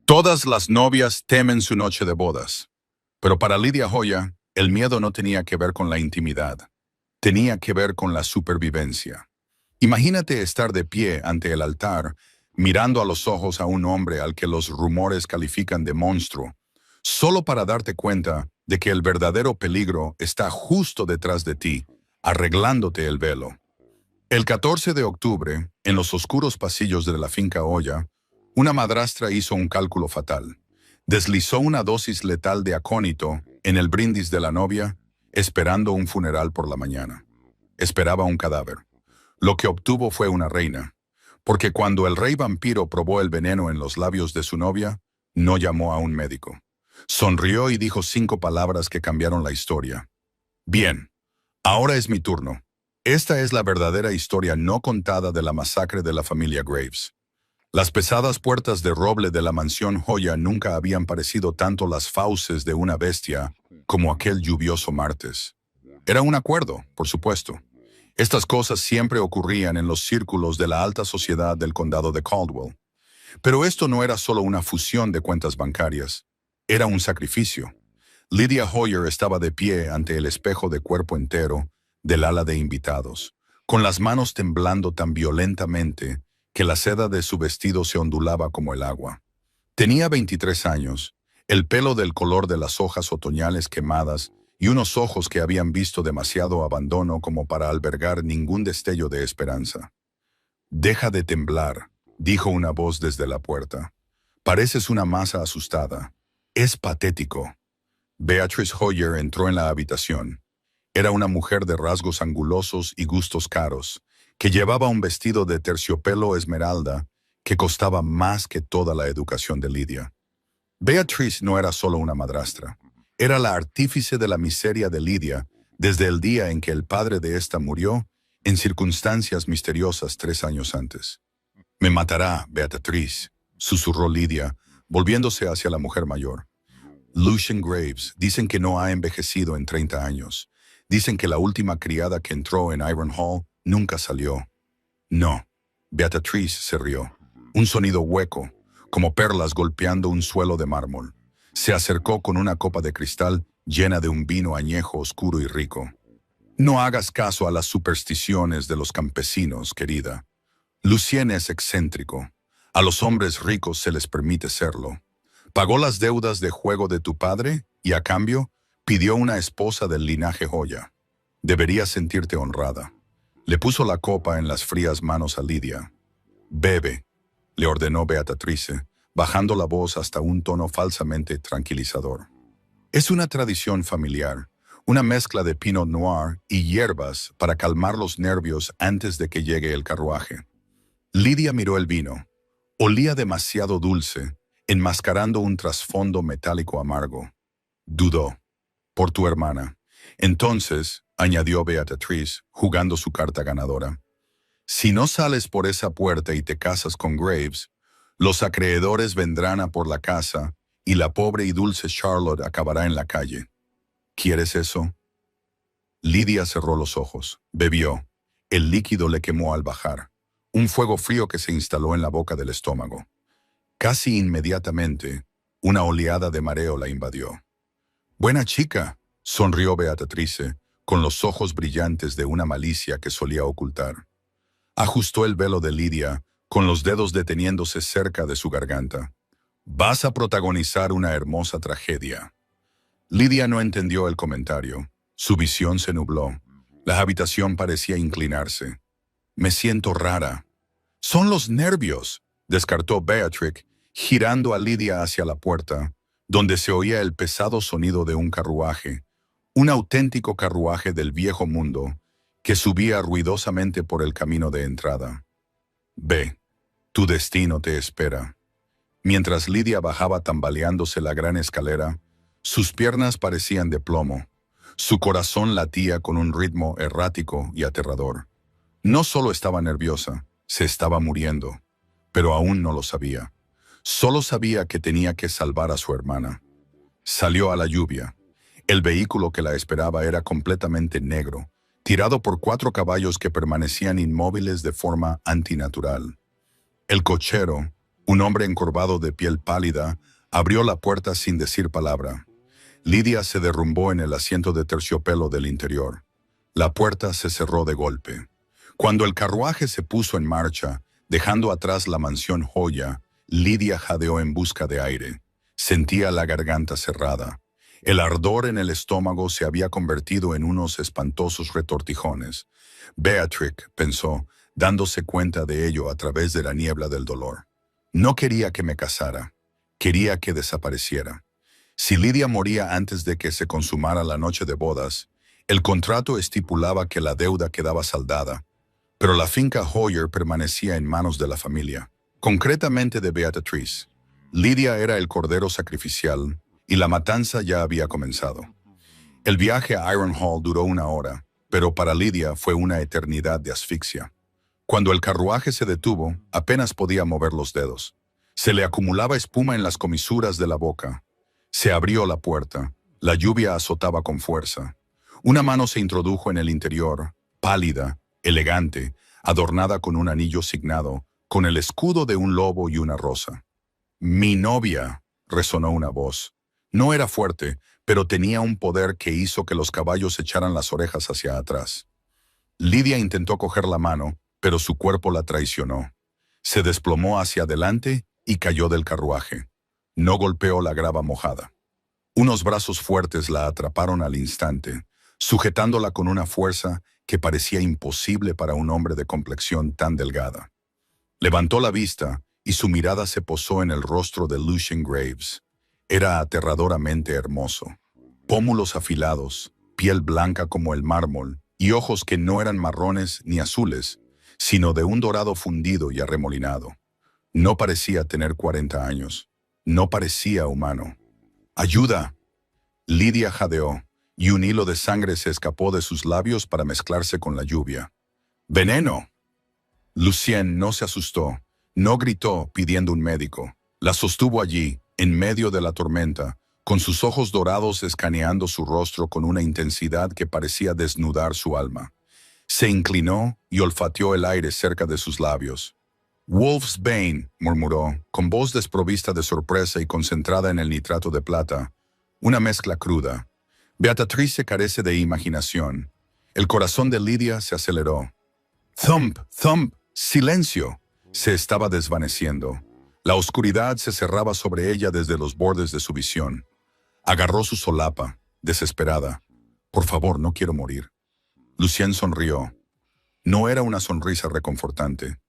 Todas las novias temen su noche de bodas, pero para Lydia Hoya, el miedo no tenía que ver con la intimidad, tenía que ver con la supervivencia. Imagínate estar de pie ante el altar, mirando a los ojos a un hombre al que los rumores califican de monstruo, solo para darte cuenta de que el verdadero peligro está justo detrás de ti, arreglándote el velo. El 14 de octubre, en los oscuros pasillos de la finca Hoya, una madrastra hizo un cálculo fatal. Deslizó una dosis letal de acónito en el brindis de la novia, esperando un funeral por la mañana. Esperaba un cadáver. Lo que obtuvo fue una reina, porque cuando el rey vampiro probó el veneno en los labios de su novia, no llamó a un médico. Sonrió y dijo 5 palabras que cambiaron la historia. Bien, ahora es mi turno. Esta es la verdadera historia no contada de la masacre de la familia Graves. Las pesadas puertas de roble de la mansión Hoya nunca habían parecido tanto las fauces de una bestia como aquel lluvioso martes. Era un acuerdo, por supuesto. Estas cosas siempre ocurrían en los círculos de la alta sociedad del condado de Caldwell. Pero esto no era solo una fusión de cuentas bancarias. Era un sacrificio. Lydia Hoyer estaba de pie ante el espejo de cuerpo entero del ala de invitados, con las manos temblando tan violentamente que la seda de su vestido se ondulaba como el agua. Tenía 23 años, el pelo del color de las hojas otoñales quemadas y unos ojos que habían visto demasiado abandono como para albergar ningún destello de esperanza. «Deja de temblar», dijo una voz desde la puerta. «Pareces una masa asustada. Es patético». Beatrice Hoyer entró en la habitación. Era una mujer de rasgos angulosos y gustos caros, que llevaba un vestido de terciopelo esmeralda que costaba más que toda la educación de Lydia. Beatrice no era solo una madrastra, era la artífice de la miseria de Lydia desde el día en que el padre de ésta murió en circunstancias misteriosas 3 años antes. «Me matará, Beatrice», susurró Lydia, volviéndose hacia la mujer mayor. «Lucian Graves, dicen que no ha envejecido en 30 años. Dicen que la última criada que entró en Iron Hall nunca salió». «No». Beatrice se rió. Un sonido hueco, como perlas golpeando un suelo de mármol. Se acercó con una copa de cristal llena de un vino añejo oscuro y rico. «No hagas caso a las supersticiones de los campesinos, querida. Lucien es excéntrico. A los hombres ricos se les permite serlo. Pagó las deudas de juego de tu padre y, a cambio, pidió una esposa del linaje Hoya. Deberías sentirte honrada». Le puso la copa en las frías manos a Lydia. «Bebe», le ordenó Beatrice, bajando la voz hasta un tono falsamente tranquilizador. «Es una tradición familiar, una mezcla de Pinot Noir y hierbas para calmar los nervios antes de que llegue el carruaje». Lydia miró el vino. Olía demasiado dulce, enmascarando un trasfondo metálico amargo. Dudó. «Por tu hermana». «Entonces», añadió Beatrice, jugando su carta ganadora, «si no sales por esa puerta y te casas con Graves, los acreedores vendrán a por la casa y la pobre y dulce Charlotte acabará en la calle. ¿Quieres eso?». Lydia cerró los ojos, bebió. El líquido le quemó al bajar, un fuego frío que se instaló en la boca del estómago. Casi inmediatamente, una oleada de mareo la invadió. «Buena chica», sonrió Beatrice, con los ojos brillantes de una malicia que solía ocultar. Ajustó el velo de Lydia, con los dedos deteniéndose cerca de su garganta. «Vas a protagonizar una hermosa tragedia». Lydia no entendió el comentario. Su visión se nubló. La habitación parecía inclinarse. «Me siento rara». «Son los nervios», descartó Beatrix, girando a Lydia hacia la puerta, donde se oía el pesado sonido de un carruaje, un auténtico carruaje del viejo mundo, que subía ruidosamente por el camino de entrada. «Ve, tu destino te espera». Mientras Lydia bajaba tambaleándose la gran escalera, sus piernas parecían de plomo. Su corazón latía con un ritmo errático y aterrador. No solo estaba nerviosa, se estaba muriendo, pero aún no lo sabía. Solo sabía que tenía que salvar a su hermana. Salió a la lluvia. El vehículo que la esperaba era completamente negro, tirado por 4 caballos que permanecían inmóviles de forma antinatural. El cochero, Un hombre encorvado de piel pálida abrió la puerta sin decir palabra. Lidia se derrumbó en el asiento de terciopelo del interior. La puerta se cerró de golpe. Cuando el carruaje se puso en marcha, dejando atrás la mansión Joya, Lidia jadeó en busca de aire. Sentía la garganta cerrada. El ardor en el estómago se había convertido en unos espantosos retortijones. Beatrix, pensó, dándose cuenta de ello a través de la niebla del dolor. No quería que me casara. Quería que desapareciera. Si Lidia moría antes de que se consumara la noche de bodas, el contrato estipulaba que la deuda quedaba saldada, pero la finca Hoyer permanecía en manos de la familia, concretamente de Beatriz. Lidia era el cordero sacrificial y la matanza ya había comenzado. El viaje a Ironhall duró 1 hora, pero para Lidia fue una eternidad de asfixia. Cuando el carruaje se detuvo, apenas podía mover los dedos. Se le acumulaba espuma en las comisuras de la boca. Se abrió la puerta. La lluvia azotaba con fuerza. Una mano se introdujo en el interior, pálida, elegante, adornada con un anillo signado, con el escudo de un lobo y una rosa. «Mi novia», resonó una voz. No era fuerte, pero tenía un poder que hizo que los caballos echaran las orejas hacia atrás. Lidia intentó coger la mano, pero su cuerpo la traicionó. Se desplomó hacia adelante y cayó del carruaje. No golpeó la grava mojada. Unos brazos fuertes la atraparon al instante, sujetándola con una fuerza que parecía imposible para un hombre de complexión tan delgada. Levantó la vista y su mirada se posó en el rostro de Lucian Graves. Era aterradoramente hermoso. Pómulos afilados, piel blanca como el mármol y ojos que no eran marrones ni azules, sino de un dorado fundido y arremolinado. No parecía tener 40 años. No parecía humano. «¡Ayuda!». Lidia jadeó, y un hilo de sangre se escapó de sus labios para mezclarse con la lluvia. «¡Veneno!». Lucien no se asustó, no gritó pidiendo un médico. La sostuvo allí, en medio de la tormenta, con sus ojos dorados escaneando su rostro con una intensidad que parecía desnudar su alma. Se inclinó y olfateó el aire cerca de sus labios. «Wolfsbane», murmuró, con voz desprovista de sorpresa y concentrada en el nitrato de plata. Una mezcla cruda. Beatriz se carece de imaginación. El corazón de Lidia se aceleró. «Thump, thump, silencio». Se estaba desvaneciendo. La oscuridad se cerraba sobre ella desde los bordes de su visión. Agarró su solapa, desesperada. «Por favor, no quiero morir». Lucien sonrió. No era una sonrisa reconfortante.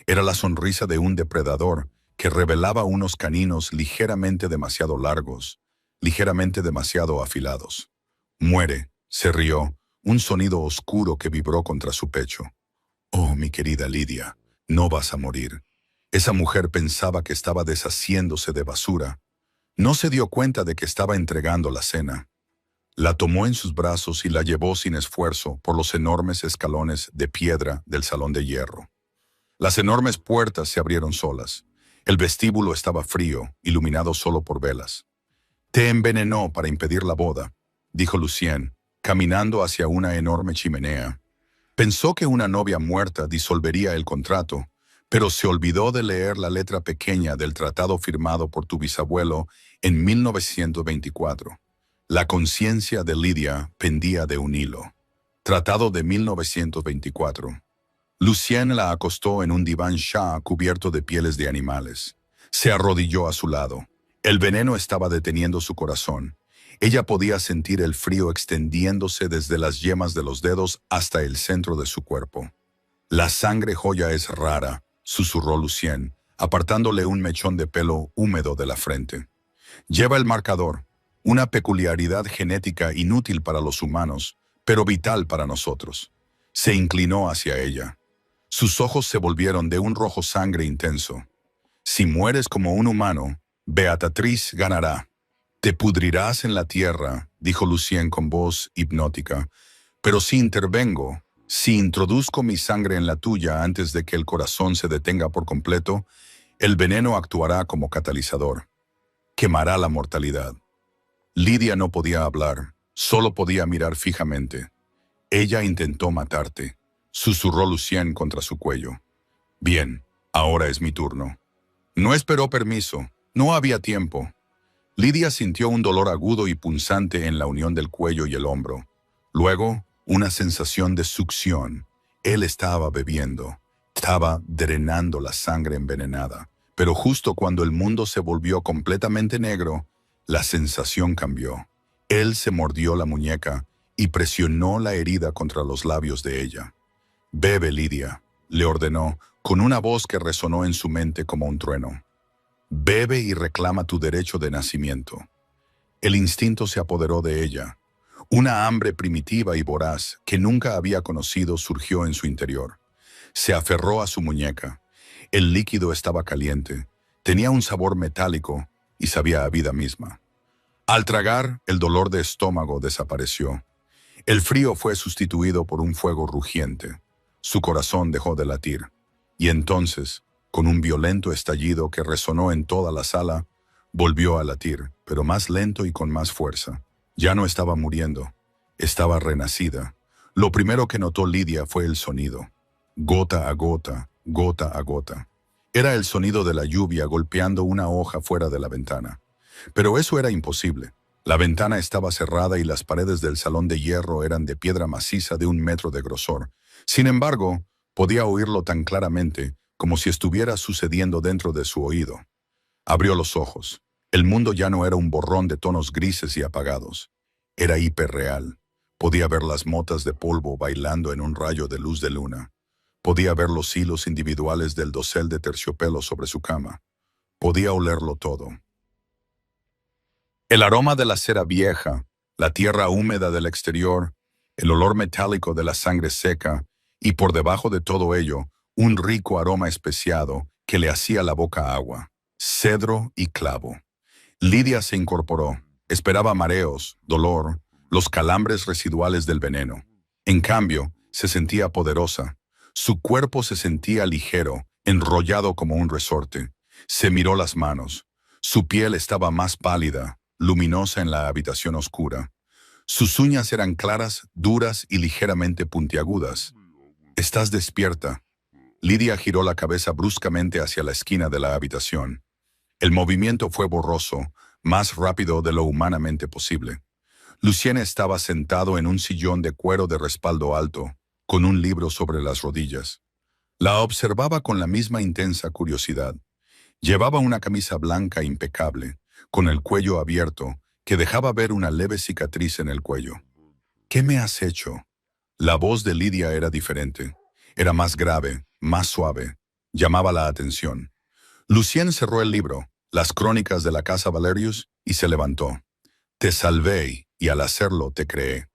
Era la sonrisa de un depredador que revelaba unos caninos ligeramente demasiado largos, ligeramente demasiado afilados. «Muere», se rió, un sonido oscuro que vibró contra su pecho. «Oh, mi querida Lidia, no vas a morir». Esa mujer pensaba que estaba deshaciéndose de basura. No se dio cuenta de que estaba entregando la cena. La tomó en sus brazos y la llevó sin esfuerzo por los enormes escalones de piedra del salón de hierro. Las enormes puertas se abrieron solas. El vestíbulo estaba frío, iluminado solo por velas. «Te envenenó para impedir la boda», dijo Lucien, caminando hacia una enorme chimenea. Pensó que una novia muerta disolvería el contrato, pero se olvidó de leer la letra pequeña del tratado firmado por tu bisabuelo en 1924. La conciencia de Lidia pendía de un hilo. Tratado de 1924. Lucien la acostó en un diván shah cubierto de pieles de animales. Se arrodilló a su lado. El veneno estaba deteniendo su corazón. Ella podía sentir el frío extendiéndose desde las yemas de los dedos hasta el centro de su cuerpo. «La sangre Joya es rara», susurró Lucien, apartándole un mechón de pelo húmedo de la frente. «Lleva el marcador, una peculiaridad genética inútil para los humanos, pero vital para nosotros». Se inclinó hacia ella. Sus ojos se volvieron de un rojo sangre intenso. «Si mueres como un humano, Beatriz ganará». «Te pudrirás en la tierra», dijo Lucien con voz hipnótica. «Pero si intervengo, si introduzco mi sangre en la tuya antes de que el corazón se detenga por completo, el veneno actuará como catalizador. Quemará la mortalidad». Lidia no podía hablar, solo podía mirar fijamente. «Ella intentó matarte», susurró Lucien contra su cuello. «Bien, ahora es mi turno». No esperó permiso. No había tiempo. Lidia sintió un dolor agudo y punzante en la unión del cuello y el hombro. Luego, una sensación de succión. Él estaba bebiendo. Estaba drenando la sangre envenenada. Pero justo cuando el mundo se volvió completamente negro, la sensación cambió. Él se mordió la muñeca y presionó la herida contra los labios de ella. «Bebe, Lidia», le ordenó, con una voz que resonó en su mente como un trueno. «Bebe y reclama tu derecho de nacimiento». El instinto se apoderó de ella. Una hambre primitiva y voraz que nunca había conocido surgió en su interior. Se aferró a su muñeca. El líquido estaba caliente, tenía un sabor metálico y sabía a vida misma. Al tragar, el dolor de estómago desapareció. El frío fue sustituido por un fuego rugiente. Su corazón dejó de latir. Y entonces, con un violento estallido que resonó en toda la sala, volvió a latir, pero más lento y con más fuerza. Ya no estaba muriendo, estaba renacida. Lo primero que notó Lidia fue el sonido. Gota a gota, gota a gota. Era el sonido de la lluvia golpeando una hoja fuera de la ventana. Pero eso era imposible. La ventana estaba cerrada y las paredes del salón de hierro eran de piedra maciza de 1 metro de grosor. Sin embargo, podía oírlo tan claramente como si estuviera sucediendo dentro de su oído. Abrió los ojos. El mundo ya no era un borrón de tonos grises y apagados. Era hiperreal. Podía ver las motas de polvo bailando en un rayo de luz de luna. Podía ver los hilos individuales del dosel de terciopelo sobre su cama. Podía olerlo todo. El aroma de la cera vieja, la tierra húmeda del exterior, el olor metálico de la sangre seca y por debajo de todo ello, un rico aroma especiado que le hacía la boca agua. Cedro y clavo. Lidia se incorporó. Esperaba mareos, dolor, los calambres residuales del veneno. En cambio, se sentía poderosa. Su cuerpo se sentía ligero, enrollado como un resorte. Se miró las manos. Su piel estaba más pálida, luminosa en la habitación oscura. Sus uñas eran claras, duras y ligeramente puntiagudas. «Estás despierta». Lidia giró la cabeza bruscamente hacia la esquina de la habitación. El movimiento fue borroso, más rápido de lo humanamente posible. Lucien estaba sentado en un sillón de cuero de respaldo alto, con un libro sobre las rodillas. La observaba con la misma intensa curiosidad. Llevaba una camisa blanca impecable, con el cuello abierto, que dejaba ver una leve cicatriz en el cuello. «¿Qué me has hecho?» La voz de Lidia era diferente. Era más grave, más suave. Llamaba la atención. Lucien cerró el libro, las crónicas de la casa Valerius, y se levantó. «Te salvé, y al hacerlo te creé».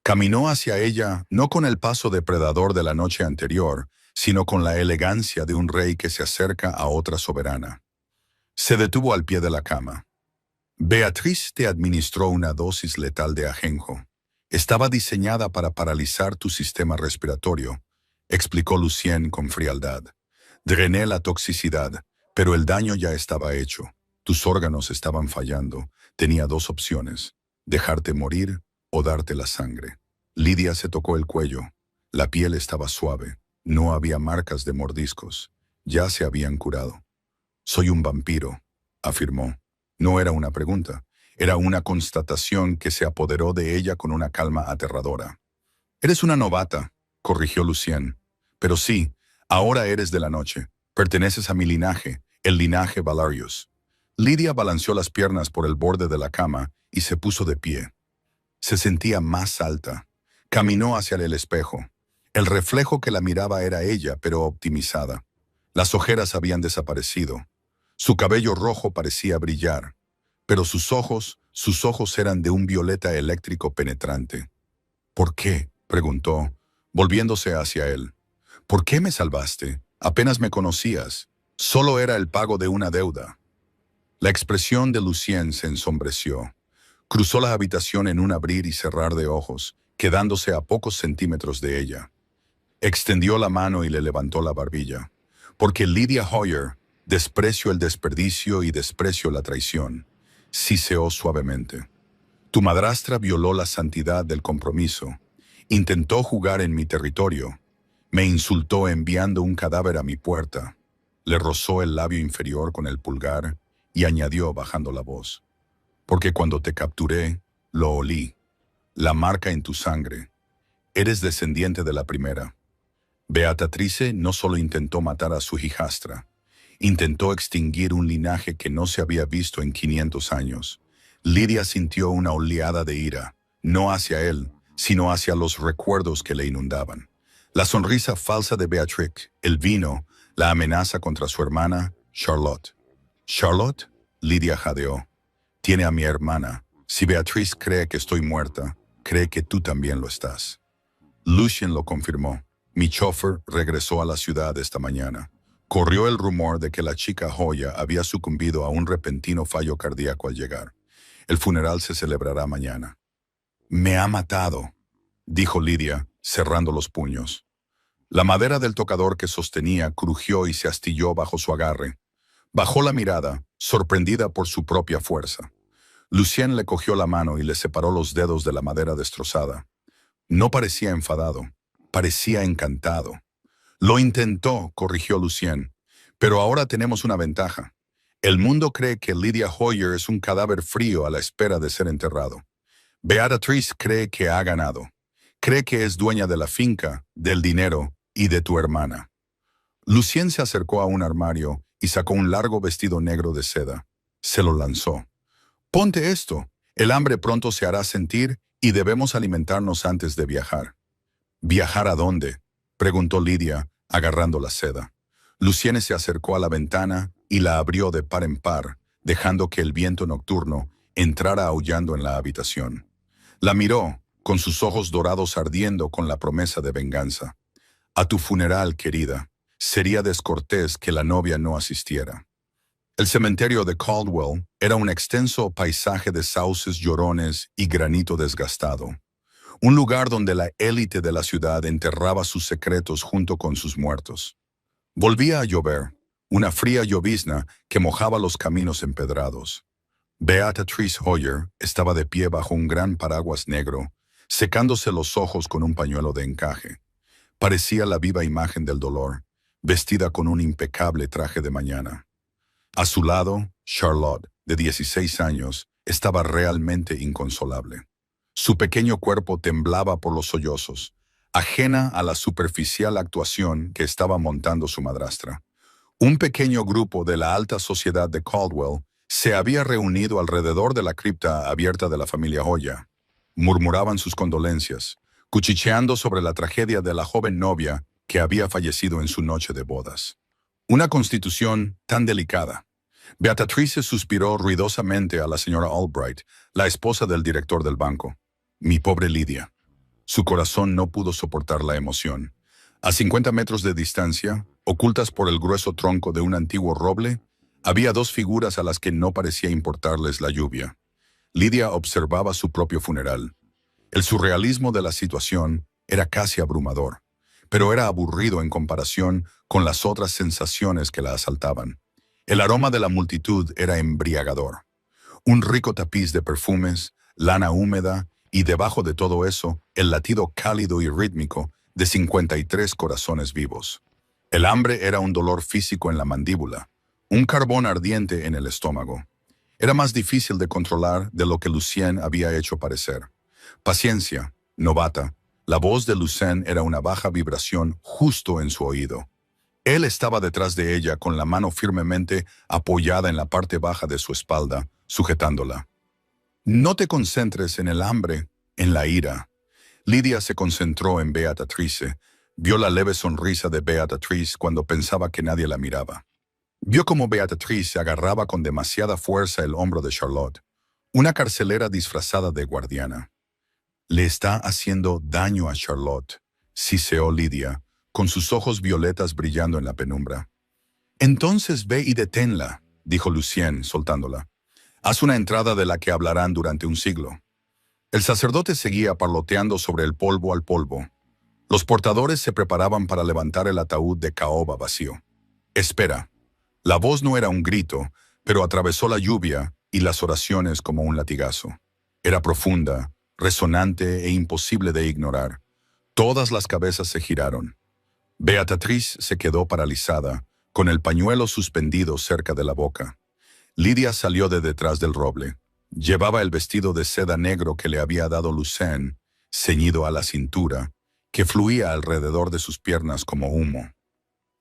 Caminó hacia ella no con el paso depredador de la noche anterior, sino con la elegancia de un rey que se acerca a otra soberana. Se detuvo al pie de la cama. «Beatriz te administró una dosis letal de ajenjo. Estaba diseñada para paralizar tu sistema respiratorio», explicó Lucien con frialdad. «Drené la toxicidad, pero el daño ya estaba hecho. Tus órganos estaban fallando. Tenía 2 opciones: dejarte morir o darte la sangre». Lidia se tocó el cuello. La piel estaba suave. No había marcas de mordiscos. Ya se habían curado. «Soy un vampiro», afirmó. No era una pregunta. Era una constatación que se apoderó de ella con una calma aterradora. «Eres una novata», corrigió Lucien. «Pero sí, ahora eres de la noche. Perteneces a mi linaje, el linaje Valerius». Lidia balanceó las piernas por el borde de la cama y se puso de pie. Se sentía más alta. Caminó hacia el espejo. El reflejo que la miraba era ella, pero optimizada. Las ojeras habían desaparecido. Su cabello rojo parecía brillar, pero sus ojos eran de un violeta eléctrico penetrante. «¿Por qué?», preguntó, volviéndose hacia él. «¿Por qué me salvaste? Apenas me conocías. Solo era el pago de una deuda». La expresión de Lucien se ensombreció. Cruzó la habitación en un abrir y cerrar de ojos, quedándose a pocos centímetros de ella. Extendió la mano y le levantó la barbilla. «Porque Lidia Hoyer, desprecio el desperdicio y desprecio la traición», siseó suavemente. «Tu madrastra violó la santidad del compromiso. Intentó jugar en mi territorio. Me insultó enviando un cadáver a mi puerta». le rozó el labio inferior con el pulgar y añadió bajando la voz. Porque cuando te capturé, lo olí. La marca en tu sangre. Eres descendiente de la primera. Beatrice no solo intentó matar a su hijastra, intentó extinguir un linaje que no se había visto en 500 años. Lidia sintió una oleada de ira, no hacia él, sino hacia los recuerdos que le inundaban. La sonrisa falsa de Beatrix, el vino, la amenaza contra su hermana, Charlotte. ¿Charlotte? Lidia jadeó. Tiene a mi hermana. Si Beatriz cree que estoy muerta, cree que tú también lo estás. Lucien lo confirmó. Mi chofer regresó a la ciudad esta mañana. Corrió el rumor de que la chica Joya había sucumbido a un repentino fallo cardíaco al llegar. El funeral se celebrará mañana. Me ha matado, dijo Lidia, cerrando los puños. La madera del tocador que sostenía crujió y se astilló bajo su agarre. Bajó la mirada, sorprendida por su propia fuerza. Lucien le cogió la mano y le separó los dedos de la madera destrozada. No parecía enfadado, parecía encantado. Lo intentó, corrigió Lucien, pero ahora tenemos una ventaja. El mundo cree que Lydia Hoyer es un cadáver frío a la espera de ser enterrado. Beatriz cree que ha ganado. Cree que es dueña de la finca, del dinero y de tu hermana. Lucien se acercó a un armario y sacó un largo vestido negro de seda. Se lo lanzó. Ponte esto. El hambre pronto se hará sentir y debemos alimentarnos antes de viajar. ¿Viajar a dónde?, preguntó Lidia, agarrando la seda. Lucien se acercó a la ventana y la abrió de par en par, dejando que el viento nocturno entrara aullando en la habitación. La miró, con sus ojos dorados ardiendo con la promesa de venganza. A tu funeral, querida. Sería descortés que la novia no asistiera. El cementerio de Caldwell era un extenso paisaje de sauces llorones y granito desgastado. Un lugar donde la élite de la ciudad enterraba sus secretos junto con sus muertos. Volvía a llover, una fría llovizna que mojaba los caminos empedrados. Beatrice Hoyer estaba de pie bajo un gran paraguas negro, secándose los ojos con un pañuelo de encaje. Parecía la viva imagen del dolor, vestida con un impecable traje de mañana. A su lado, Charlotte, de 16 años, estaba realmente inconsolable. Su pequeño cuerpo temblaba por los sollozos, ajena a la superficial actuación que estaba montando su madrastra. Un pequeño grupo de la alta sociedad de Caldwell se había reunido alrededor de la cripta abierta de la familia Hoya. Murmuraban sus condolencias, cuchicheando sobre la tragedia de la joven novia que había fallecido en su noche de bodas. Una constitución tan delicada. Beatrice suspiró ruidosamente a la señora Albright, la esposa del director del banco. Mi pobre Lidia. Su corazón no pudo soportar la emoción. A 50 metros de distancia, ocultas por el grueso tronco de un antiguo roble, había dos figuras a las que no parecía importarles la lluvia. Lidia observaba su propio funeral. El surrealismo de la situación era casi abrumador, pero era aburrido en comparación con las otras sensaciones que la asaltaban. El aroma de la multitud era embriagador. Un rico tapiz de perfumes, lana húmeda y debajo de todo eso, el latido cálido y rítmico de 53 corazones vivos. El hambre era un dolor físico en la mandíbula, un carbón ardiente en el estómago. Era más difícil de controlar de lo que Lucien había hecho parecer. Paciencia, novata. La voz de Lucien era una baja vibración justo en su oído. Él estaba detrás de ella con la mano firmemente apoyada en la parte baja de su espalda, sujetándola. No te concentres en el hambre, en la ira. Lidia se concentró en Beatrice. Vio la leve sonrisa de Beatrice cuando pensaba que nadie la miraba. Vio cómo Beatrice agarraba con demasiada fuerza el hombro de Charlotte, una carcelera disfrazada de guardiana. Le está haciendo daño a Charlotte, siseó Lidia, con sus ojos violetas brillando en la penumbra. Entonces ve y deténla, dijo Lucien, soltándola. Haz una entrada de la que hablarán durante un siglo. El sacerdote seguía parloteando sobre el polvo al polvo. Los portadores se preparaban para levantar el ataúd de caoba vacío. Espera. La voz no era un grito, pero atravesó la lluvia y las oraciones como un latigazo. Era profunda, resonante e imposible de ignorar. Todas las cabezas se giraron. Beatrice se quedó paralizada, con el pañuelo suspendido cerca de la boca. Lidia salió de detrás del roble. Llevaba el vestido de seda negro que le había dado Lucien, ceñido a la cintura, que fluía alrededor de sus piernas como humo.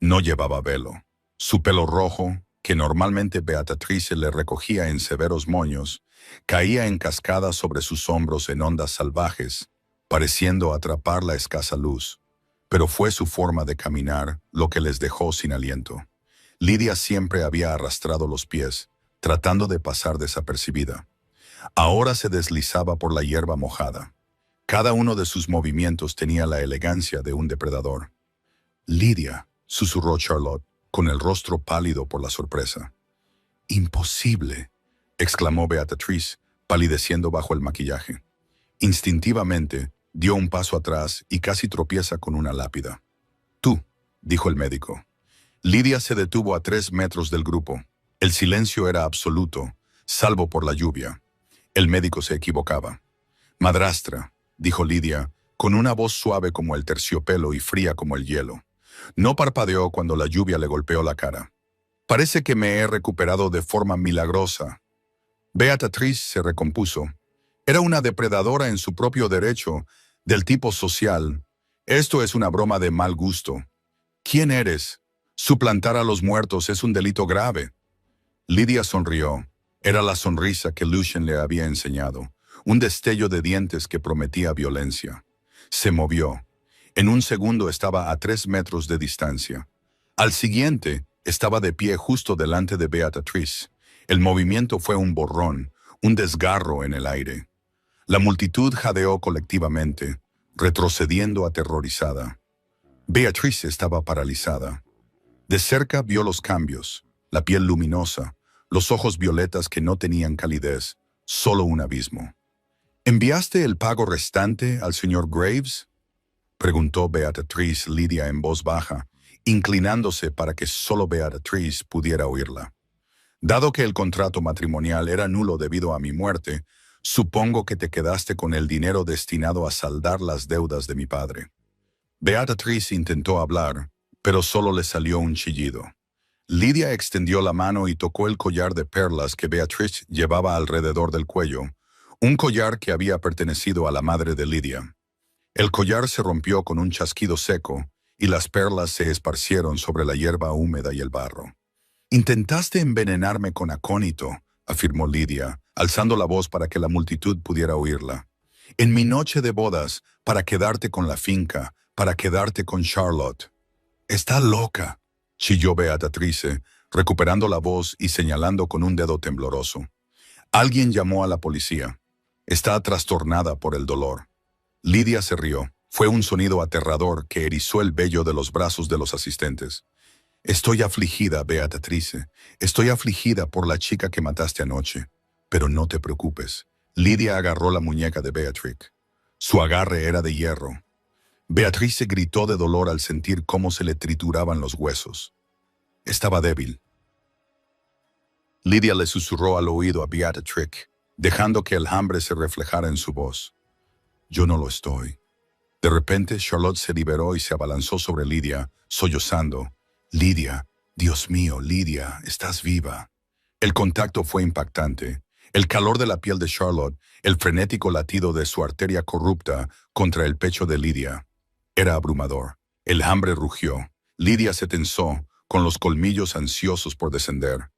No llevaba velo. Su pelo rojo, que normalmente Beatrice le recogía en severos moños, caía en cascadas sobre sus hombros en ondas salvajes, pareciendo atrapar la escasa luz. Pero fue su forma de caminar lo que les dejó sin aliento. Lidia siempre había arrastrado los pies, tratando de pasar desapercibida. Ahora se deslizaba por la hierba mojada. Cada uno de sus movimientos tenía la elegancia de un depredador. «Lidia», susurró Charlotte, con el rostro pálido por la sorpresa. «Imposible», exclamó Beatrice, palideciendo bajo el maquillaje. Instintivamente, dio un paso atrás y casi tropieza con una lápida. «Tú», dijo el médico. Lidia se detuvo a 3 metros del grupo. El silencio era absoluto, salvo por la lluvia. El médico se equivocaba. «Madrastra», dijo Lidia, con una voz suave como el terciopelo y fría como el hielo. No parpadeó cuando la lluvia le golpeó la cara. «Parece que me he recuperado de forma milagrosa». Beatrice se recompuso. Era una depredadora en su propio derecho, del tipo social. «Esto es una broma de mal gusto». «¿Quién eres? Suplantar a los muertos es un delito grave». Lidia sonrió. Era la sonrisa que Lucien le había enseñado, un destello de dientes que prometía violencia. Se movió. En un segundo estaba a 3 metros de distancia. Al siguiente, estaba de pie justo delante de Beatrice. El movimiento fue un borrón, un desgarro en el aire. La multitud jadeó colectivamente, retrocediendo aterrorizada. Beatrice estaba paralizada. De cerca vio los cambios, la piel luminosa, los ojos violetas que no tenían calidez, solo un abismo. «¿Enviaste el pago restante al señor Graves?», preguntó Beatrice Lidia en voz baja, inclinándose para que solo Beatrice pudiera oírla. «Dado que el contrato matrimonial era nulo debido a mi muerte, supongo que te quedaste con el dinero destinado a saldar las deudas de mi padre». Beatrice intentó hablar, pero solo le salió un chillido. Lidia extendió la mano y tocó el collar de perlas que Beatrice llevaba alrededor del cuello, un collar que había pertenecido a la madre de Lidia. El collar se rompió con un chasquido seco y las perlas se esparcieron sobre la hierba húmeda y el barro. «Intentaste envenenarme con acónito», afirmó Lidia, alzando la voz para que la multitud pudiera oírla. «En mi noche de bodas, para quedarte con la finca, para quedarte con Charlotte». «Está loca», chilló Beatrice, recuperando la voz y señalando con un dedo tembloroso. Alguien llamó a la policía. Está trastornada por el dolor. Lidia se rió. Fue un sonido aterrador que erizó el vello de los brazos de los asistentes. «Estoy afligida, Beatrice. Estoy afligida por la chica que mataste anoche. Pero no te preocupes». Lidia agarró la muñeca de Beatrice. Su agarre era de hierro. Beatrice gritó de dolor al sentir cómo se le trituraban los huesos. Estaba débil. Lidia le susurró al oído a Beatrice, dejando que el hambre se reflejara en su voz. «Yo no lo estoy». De repente, Charlotte se liberó y se abalanzó sobre Lidia, sollozando. «Lidia, Dios mío, Lidia, estás viva». El contacto fue impactante. El calor de la piel de Charlotte, el frenético latido de su arteria corrupta contra el pecho de Lidia. Era abrumador. El hambre rugió. Lidia se tensó, con los colmillos ansiosos por descender.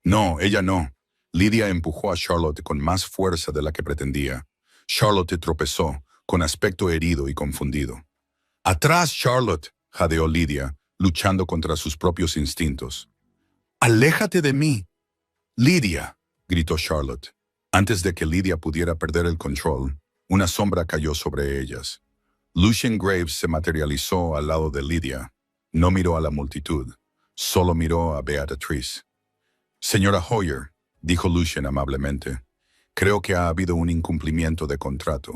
«No, ella no». Lidia empujó a Charlotte con más fuerza de la que pretendía. Charlotte tropezó, con aspecto herido y confundido. «¡Atrás, Charlotte!», jadeó Lidia, luchando contra sus propios instintos. «¡Aléjate de mí!». «Lidia», gritó Charlotte. Antes de que Lidia pudiera perder el control, una sombra cayó sobre ellas. Lucien Graves se materializó al lado de Lidia. No miró a la multitud, solo miró a Beatrice. «Señora Hoyer», dijo Lucien amablemente, «creo que ha habido un incumplimiento de contrato.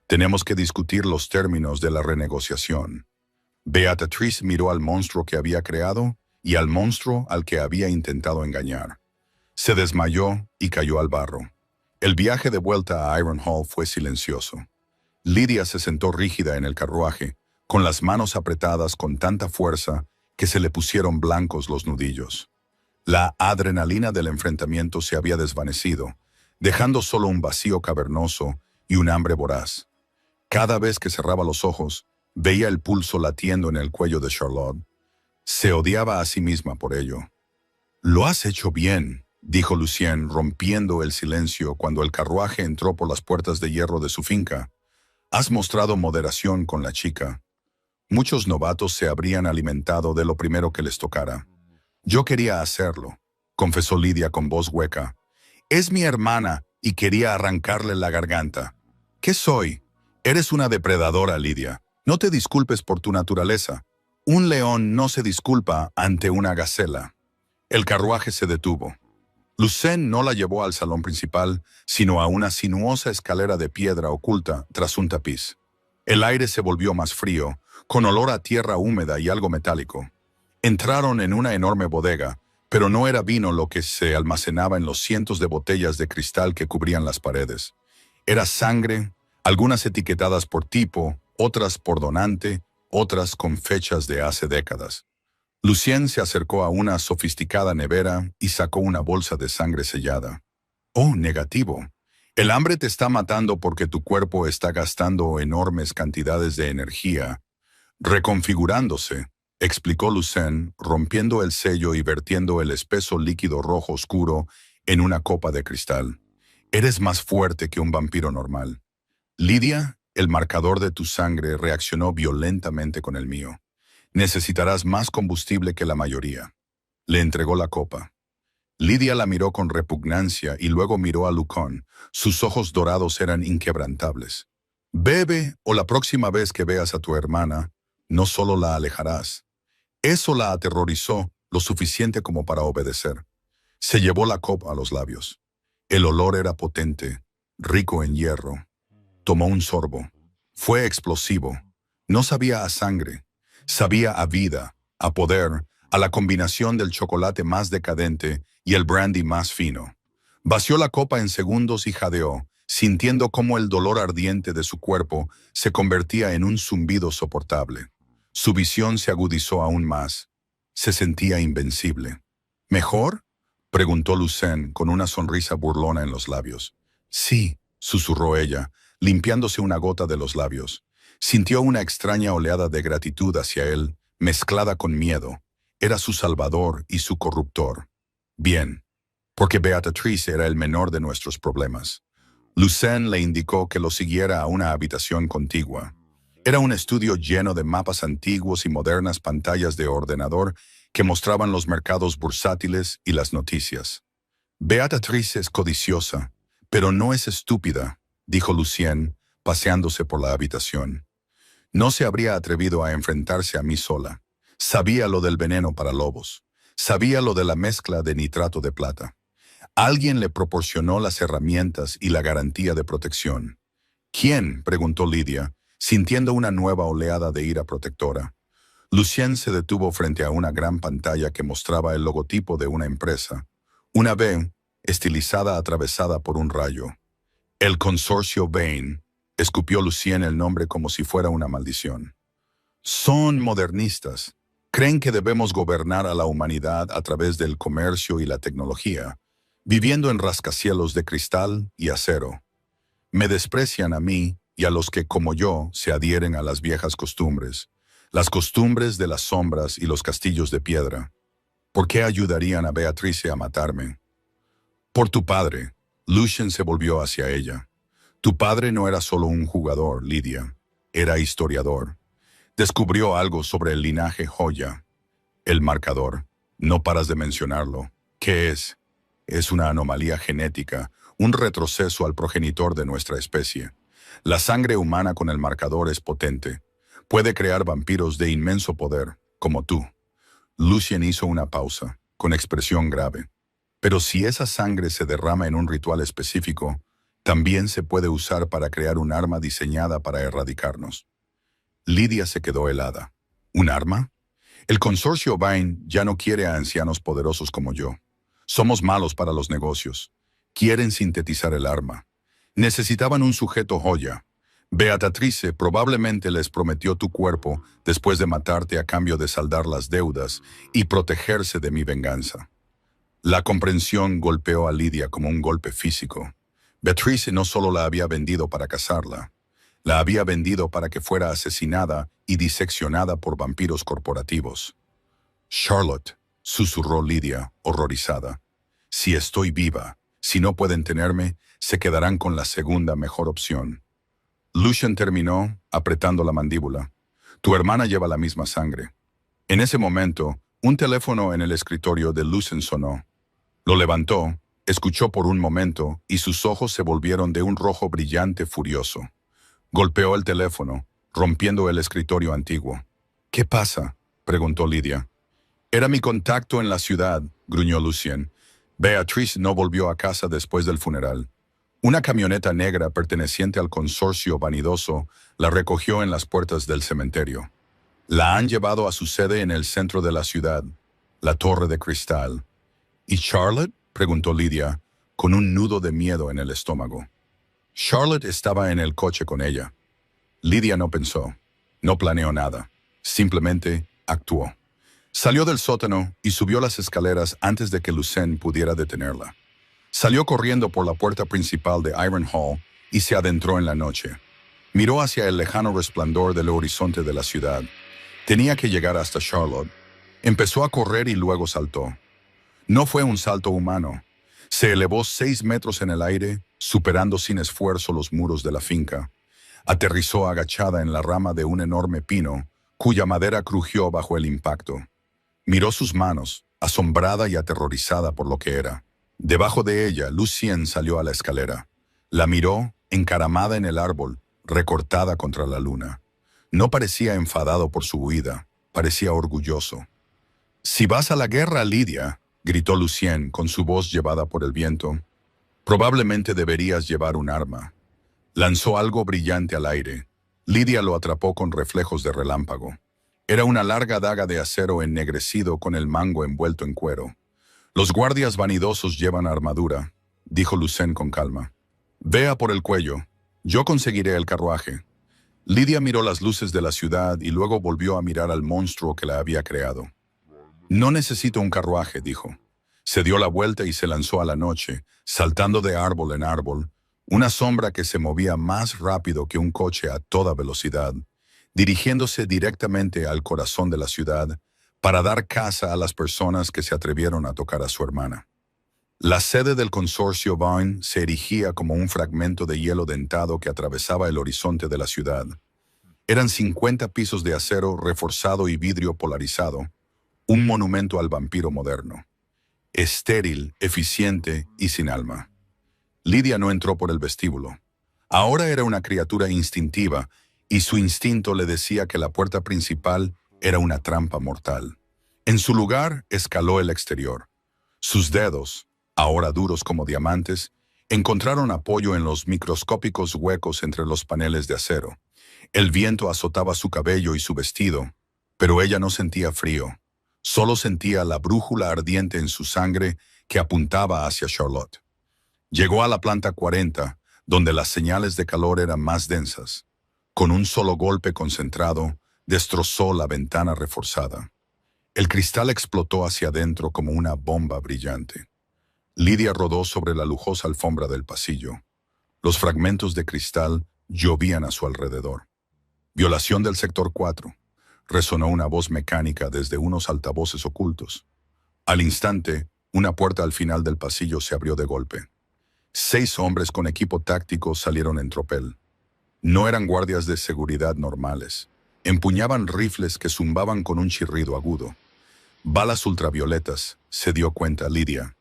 Tenemos que discutir los términos de la renegociación». Beatrice miró al monstruo que había creado y al monstruo al que había intentado engañar. Se desmayó y cayó al barro. El viaje de vuelta a Ironhall fue silencioso. Lidia se sentó rígida en el carruaje, con las manos apretadas con tanta fuerza que se le pusieron blancos los nudillos. La adrenalina del enfrentamiento se había desvanecido, dejando solo un vacío cavernoso y un hambre voraz. Cada vez que cerraba los ojos, veía el pulso latiendo en el cuello de Charlotte. Se odiaba a sí misma por ello. «Lo has hecho bien», dijo Lucien, rompiendo el silencio cuando el carruaje entró por las puertas de hierro de su finca. «Has mostrado moderación con la chica. Muchos novatos se habrían alimentado de lo primero que les tocara. Yo quería hacerlo», confesó Lidia con voz hueca. «Es mi hermana y quería arrancarle la garganta. ¿Qué soy? Eres una depredadora, Lidia. No te disculpes por tu naturaleza. Un león no se disculpa ante una gacela». El carruaje se detuvo. Lucien no la llevó al salón principal, sino a una sinuosa escalera de piedra oculta tras un tapiz. El aire se volvió más frío, con olor a tierra húmeda y algo metálico. Entraron en una enorme bodega, pero no era vino lo que se almacenaba en los cientos de botellas de cristal que cubrían las paredes. Era sangre, algunas etiquetadas por tipo, otras por donante, otras con fechas de hace décadas. Lucien se acercó a una sofisticada nevera y sacó una bolsa de sangre sellada. «Oh, negativo. El hambre te está matando porque tu cuerpo está gastando enormes cantidades de energía, reconfigurándose», explicó Lucien, rompiendo el sello y vertiendo el espeso líquido rojo oscuro en una copa de cristal. «Eres más fuerte que un vampiro normal. Lidia, el marcador de tu sangre reaccionó violentamente con el mío. Necesitarás más combustible que la mayoría». Le entregó la copa. Lidia la miró con repugnancia y luego miró a Lucón. Sus ojos dorados eran inquebrantables. «Bebe, o la próxima vez que veas a tu hermana, no solo la alejarás». Eso la aterrorizó lo suficiente como para obedecer. Se llevó la copa a los labios. El olor era potente, rico en hierro. Tomó un sorbo. Fue explosivo. No sabía a sangre. Sabía a vida, a poder, a la combinación del chocolate más decadente y el brandy más fino. Vació la copa en segundos y jadeó, sintiendo cómo el dolor ardiente de su cuerpo se convertía en un zumbido soportable. Su visión se agudizó aún más. Se sentía invencible. «¿Mejor?», preguntó Lucien con una sonrisa burlona en los labios. «Sí», susurró ella, limpiándose una gota de los labios. Sintió una extraña oleada de gratitud hacia él, mezclada con miedo. Era su salvador y su corruptor. Bien, porque Beatrice era el menor de nuestros problemas. Lucien le indicó que lo siguiera a una habitación contigua. Era un estudio lleno de mapas antiguos y modernas pantallas de ordenador que mostraban los mercados bursátiles y las noticias. «Beatrice es codiciosa, pero no es estúpida», dijo Lucien, paseándose por la habitación. «No se habría atrevido a enfrentarse a mí sola. Sabía lo del veneno para lobos. Sabía lo de la mezcla de nitrato de plata. Alguien le proporcionó las herramientas y la garantía de protección». «¿Quién?», preguntó Lidia, sintiendo una nueva oleada de ira protectora. Lucien se detuvo frente a una gran pantalla que mostraba el logotipo de una empresa. Una V, estilizada atravesada por un rayo. «El consorcio Bain», escupió Lucien el nombre como si fuera una maldición. «Son modernistas. Creen que debemos gobernar a la humanidad a través del comercio y la tecnología, viviendo en rascacielos de cristal y acero. Me desprecian a mí y a los que, como yo, se adhieren a las viejas costumbres, las costumbres de las sombras y los castillos de piedra. ¿Por qué ayudarían a Beatrice a matarme?» «Por tu padre». Lucien se volvió hacia ella. «Tu padre no era solo un jugador, Lidia. Era historiador. Descubrió algo sobre el linaje Joya. El marcador. No paras de mencionarlo. ¿Qué es? Es una anomalía genética, un retroceso al progenitor de nuestra especie. La sangre humana con el marcador es potente. Puede crear vampiros de inmenso poder, como tú». Lucien hizo una pausa, con expresión grave. «Pero si esa sangre se derrama en un ritual específico, también se puede usar para crear un arma diseñada para erradicarnos». Lidia se quedó helada. «¿Un arma? El consorcio Bain ya no quiere a ancianos poderosos como yo. Somos malos para los negocios. Quieren sintetizar el arma. Necesitaban un sujeto Joya. Beatrice probablemente les prometió tu cuerpo después de matarte a cambio de saldar las deudas y protegerse de mi venganza. La comprensión golpeó a Lidia como un golpe físico. Beatrice no solo la había vendido para casarla, la había vendido para que fuera asesinada y diseccionada por vampiros corporativos. Charlotte, susurró Lidia, horrorizada. Si estoy viva, si no pueden tenerme, se quedarán con la segunda mejor opción. Lucien terminó apretando la mandíbula. Tu hermana lleva la misma sangre. En ese momento, un teléfono en el escritorio de Lucien sonó. Lo levantó, escuchó por un momento y sus ojos se volvieron de un rojo brillante furioso. Golpeó el teléfono, rompiendo el escritorio antiguo. ¿Qué pasa?, preguntó Lidia. Era mi contacto en la ciudad, gruñó Lucien. Beatrice no volvió a casa después del funeral. Una camioneta negra perteneciente al consorcio vanidoso la recogió en las puertas del cementerio. La han llevado a su sede en el centro de la ciudad, la Torre de Cristal. ¿Y Charlotte?, preguntó Lidia, con un nudo de miedo en el estómago. Charlotte estaba en el coche con ella. Lidia no pensó, no planeó nada, simplemente actuó. Salió del sótano y subió las escaleras antes de que Lucien pudiera detenerla. Salió corriendo por la puerta principal de Iron Hall y se adentró en la noche. Miró hacia el lejano resplandor del horizonte de la ciudad. Tenía que llegar hasta Charlotte. Empezó a correr y luego saltó. No fue un salto humano. Se elevó 6 metros en el aire, superando sin esfuerzo los muros de la finca. Aterrizó agachada en la rama de un enorme pino, cuya madera crujió bajo el impacto. Miró sus manos, asombrada y aterrorizada por lo que era. Debajo de ella, Lucien salió a la escalera. La miró, encaramada en el árbol, recortada contra la luna. No parecía enfadado por su huida, parecía orgulloso. «Si vas a la guerra, Lidia», gritó Lucien con su voz llevada por el viento, «probablemente deberías llevar un arma». Lanzó algo brillante al aire. Lidia lo atrapó con reflejos de relámpago. Era una larga daga de acero ennegrecido con el mango envuelto en cuero. «Los guardias vanidosos llevan armadura», dijo Lucien con calma. «Vea por el cuello. Yo conseguiré el carruaje». Lidia miró las luces de la ciudad y luego volvió a mirar al monstruo que la había creado. «No necesito un carruaje», dijo. Se dio la vuelta y se lanzó a la noche, saltando de árbol en árbol, una sombra que se movía más rápido que un coche a toda velocidad, dirigiéndose directamente al corazón de la ciudad para dar caza a las personas que se atrevieron a tocar a su hermana. La sede del consorcio Vine se erigía como un fragmento de hielo dentado que atravesaba el horizonte de la ciudad. Eran 50 pisos de acero reforzado y vidrio polarizado, un monumento al vampiro moderno. Estéril, eficiente y sin alma. Lidia no entró por el vestíbulo. Ahora era una criatura instintiva y su instinto le decía que la puerta principal era una trampa mortal. En su lugar, escaló el exterior. Sus dedos, ahora duros como diamantes, encontraron apoyo en los microscópicos huecos entre los paneles de acero. El viento azotaba su cabello y su vestido, pero ella no sentía frío. Solo sentía la brújula ardiente en su sangre que apuntaba hacia Charlotte. Llegó a la planta 40, donde las señales de calor eran más densas. Con un solo golpe concentrado, destrozó la ventana reforzada. El cristal explotó hacia adentro como una bomba brillante. Lidia rodó sobre la lujosa alfombra del pasillo. Los fragmentos de cristal llovían a su alrededor. «Violación del sector 4», resonó una voz mecánica desde unos altavoces ocultos. Al instante, una puerta al final del pasillo se abrió de golpe. 6 hombres con equipo táctico salieron en tropel. No eran guardias de seguridad normales. Empuñaban rifles que zumbaban con un chirrido agudo. Balas ultravioletas, se dio cuenta Lidia.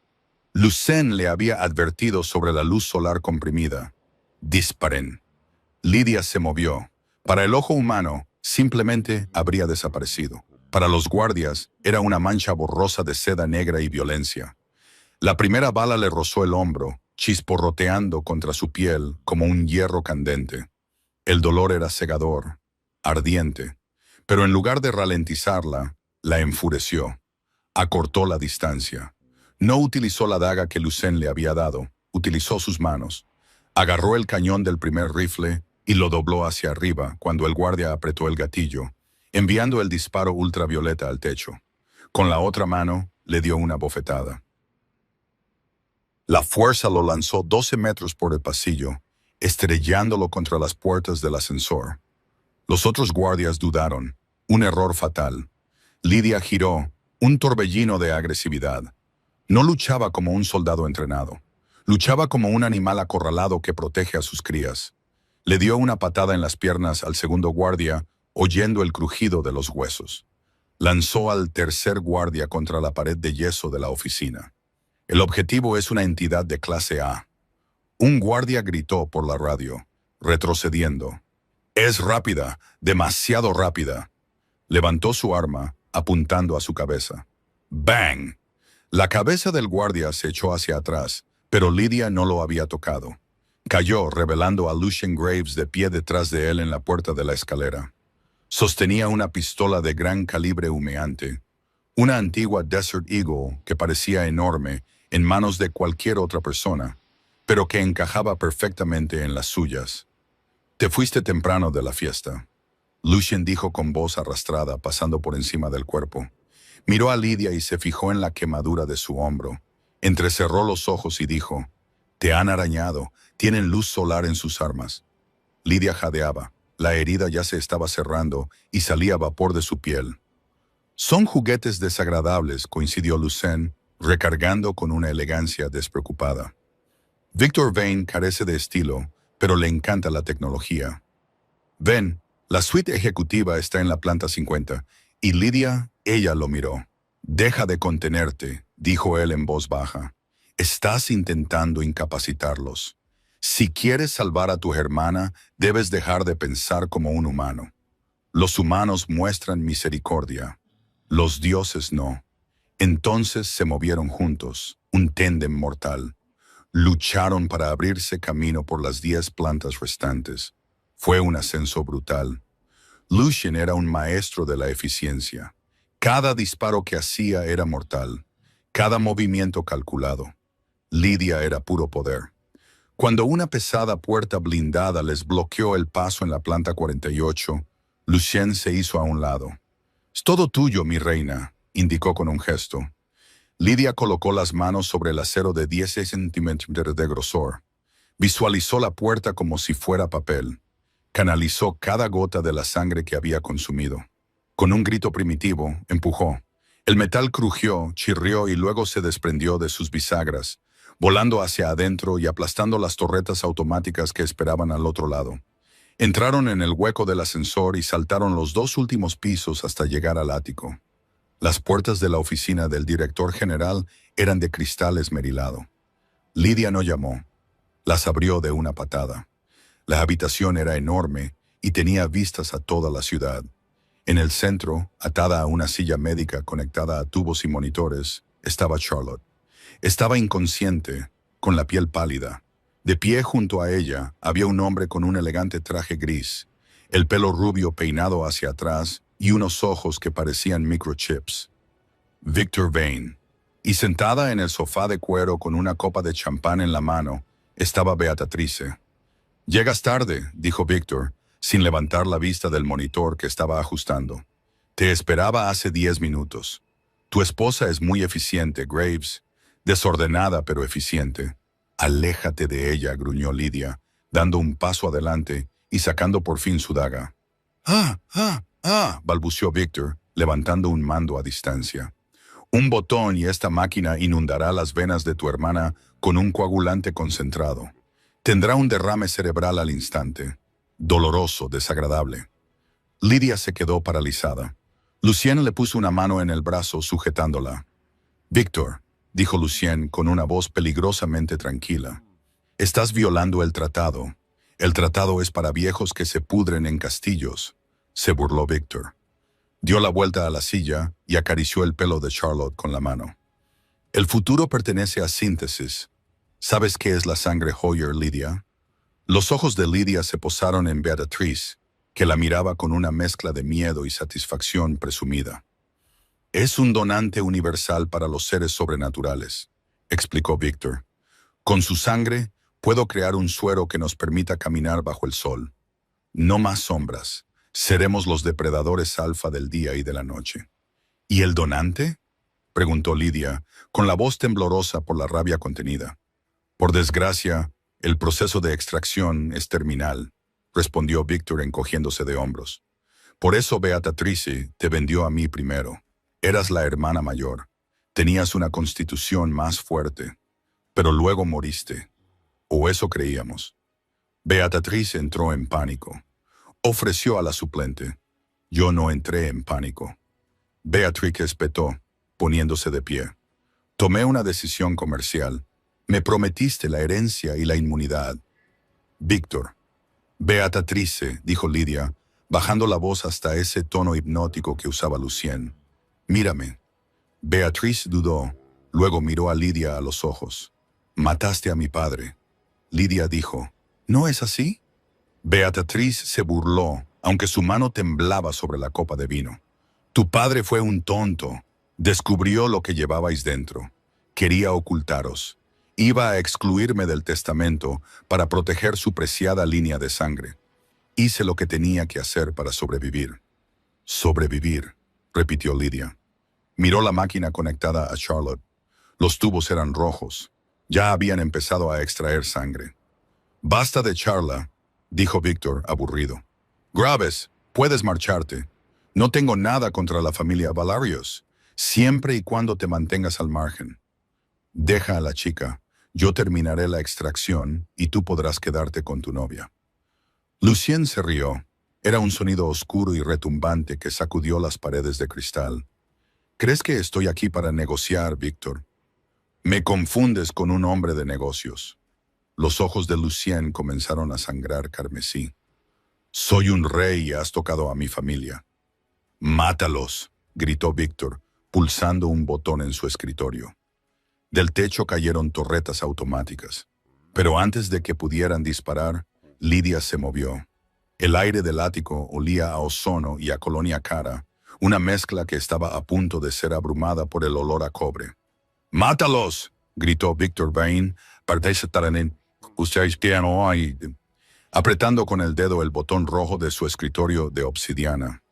Lucien le había advertido sobre la luz solar comprimida. «Disparen». Lidia se movió. Para el ojo humano, simplemente habría desaparecido. Para los guardias, era una mancha borrosa de seda negra y violencia. La primera bala le rozó el hombro, chisporroteando contra su piel como un hierro candente. El dolor era cegador, ardiente, pero en lugar de ralentizarla, la enfureció. Acortó la distancia. No utilizó la daga que Lucien le había dado, utilizó sus manos. Agarró el cañón del primer rifle, y lo dobló hacia arriba cuando el guardia apretó el gatillo, enviando el disparo ultravioleta al techo. Con la otra mano, le dio una bofetada. La fuerza lo lanzó 12 metros por el pasillo, estrellándolo contra las puertas del ascensor. Los otros guardias dudaron. Un error fatal. Lydia giró, un torbellino de agresividad. No luchaba como un soldado entrenado. Luchaba como un animal acorralado que protege a sus crías. Le dio una patada en las piernas al segundo guardia, oyendo el crujido de los huesos. Lanzó al tercer guardia contra la pared de yeso de la oficina. El objetivo es una entidad de clase A. Un guardia gritó por la radio, retrocediendo. «Es rápida, demasiado rápida». Levantó su arma, apuntando a su cabeza. ¡Bang! La cabeza del guardia se echó hacia atrás, pero Lydia no lo había tocado. Cayó, revelando a Lucien Graves de pie detrás de él en la puerta de la escalera. Sostenía una pistola de gran calibre humeante, una antigua Desert Eagle que parecía enorme en manos de cualquier otra persona, pero que encajaba perfectamente en las suyas. «Te fuiste temprano de la fiesta», Lucien dijo con voz arrastrada, pasando por encima del cuerpo. Miró a Lydia y se fijó en la quemadura de su hombro. Entrecerró los ojos y dijo, «Te han arañado, tienen luz solar en sus armas». Lydia jadeaba. La herida ya se estaba cerrando y salía vapor de su piel. «Son juguetes desagradables», coincidió Lucien, recargando con una elegancia despreocupada. Victor Vane carece de estilo, pero le encanta la tecnología. «Ven, la suite ejecutiva está en la planta 50, y Lydia, ella lo miró. «Deja de contenerte», dijo él en voz baja. «Estás intentando incapacitarlos. Si quieres salvar a tu hermana, debes dejar de pensar como un humano. Los humanos muestran misericordia. Los dioses no». Entonces se movieron juntos, un tándem mortal. Lucharon para abrirse camino por las 10 plantas restantes. Fue un ascenso brutal. Lucien era un maestro de la eficiencia. Cada disparo que hacía era mortal. Cada movimiento calculado. Lydia era puro poder. Cuando una pesada puerta blindada les bloqueó el paso en la planta 48, Lucien se hizo a un lado. «Es todo tuyo, mi reina», indicó con un gesto. Lydia colocó las manos sobre el acero de 10 centímetros de grosor. Visualizó la puerta como si fuera papel. Canalizó cada gota de la sangre que había consumido. Con un grito primitivo, empujó. El metal crujió, chirrió y luego se desprendió de sus bisagras, volando hacia adentro y aplastando las torretas automáticas que esperaban al otro lado. Entraron en el hueco del ascensor y saltaron los 2 últimos pisos hasta llegar al ático. Las puertas de la oficina del director general eran de cristal esmerilado. Lydia no llamó. Las abrió de una patada. La habitación era enorme y tenía vistas a toda la ciudad. En el centro, atada a una silla médica conectada a tubos y monitores, estaba Charlotte. Estaba inconsciente, con la piel pálida. De pie junto a ella había un hombre con un elegante traje gris, el pelo rubio peinado hacia atrás y unos ojos que parecían microchips. Victor Vane. Y sentada en el sofá de cuero con una copa de champán en la mano, estaba Beatrice. «Llegas tarde», dijo Victor, sin levantar la vista del monitor que estaba ajustando. «Te esperaba hace 10 minutos. Tu esposa es muy eficiente, Graves. Desordenada pero eficiente». «Aléjate de ella», gruñó Lydia, dando un paso adelante y sacando por fin su daga. Balbuceó Victor, levantando un mando a distancia. «Un botón y esta máquina inundará las venas de tu hermana con un coagulante concentrado. Tendrá un derrame cerebral al instante. Doloroso, desagradable». Lydia se quedó paralizada. Lucien le puso una mano en el brazo sujetándola. «Victor», dijo Lucien con una voz peligrosamente tranquila, «estás violando el tratado. El tratado es para viejos que se pudren en castillos», se burló Victor. Dio la vuelta a la silla y acarició el pelo de Charlotte con la mano. «El futuro pertenece a Síntesis. ¿Sabes qué es la sangre Hoyer, Lydia?» Los ojos de Lydia se posaron en Beatrice, que la miraba con una mezcla de miedo y satisfacción presumida. «Es un donante universal para los seres sobrenaturales», explicó Victor. «Con su sangre puedo crear un suero que nos permita caminar bajo el sol. No más sombras. Seremos los depredadores alfa del día y de la noche. ¿Y el donante?, preguntó Lidia, con la voz temblorosa por la rabia contenida. Por desgracia, el proceso de extracción es terminal, respondió Víctor encogiéndose de hombros. Por eso Beatrice te vendió a mí primero. Eras la hermana mayor. Tenías una constitución más fuerte. Pero luego moriste. O eso creíamos. Beatrice entró en pánico. Ofreció a la suplente. Yo no entré en pánico. Beatriz espetó, poniéndose de pie. Tomé una decisión comercial. Me prometiste la herencia y la inmunidad. Víctor. Beatrice, dijo Lidia, bajando la voz hasta ese tono hipnótico que usaba Lucien. Mírame. Beatriz dudó, luego miró a Lidia a los ojos. Mataste a mi padre. Lidia dijo, ¿no es así? Beatriz se burló, aunque su mano temblaba sobre la copa de vino. Tu padre fue un tonto. Descubrió lo que llevabais dentro. Quería ocultaros. Iba a excluirme del testamento para proteger su preciada línea de sangre. Hice lo que tenía que hacer para sobrevivir. Sobrevivir, repitió Lidia. Miró la máquina conectada a Charlotte. Los tubos eran rojos. Ya habían empezado a extraer sangre. Basta de charla, dijo Víctor, aburrido. Graves, puedes marcharte. No tengo nada contra la familia Valarios, siempre y cuando te mantengas al margen. Deja a la chica. Yo terminaré la extracción y tú podrás quedarte con tu novia. Lucien se rió. Era un sonido oscuro y retumbante que sacudió las paredes de cristal. ¿Crees que estoy aquí para negociar, Víctor? Me confundes con un hombre de negocios. Los ojos de Lucien comenzaron a sangrar carmesí. Soy un rey y has tocado a mi familia. Mátalos, gritó Víctor, pulsando un botón en su escritorio. Del techo cayeron torretas automáticas. Pero antes de que pudieran disparar, Lidia se movió. El aire del ático olía a ozono y a colonia cara, una mezcla que estaba a punto de ser abrumada por el olor a cobre. ¡Mátalos!, gritó Víctor Bain, apretando con el dedo el botón rojo de su escritorio de obsidiana.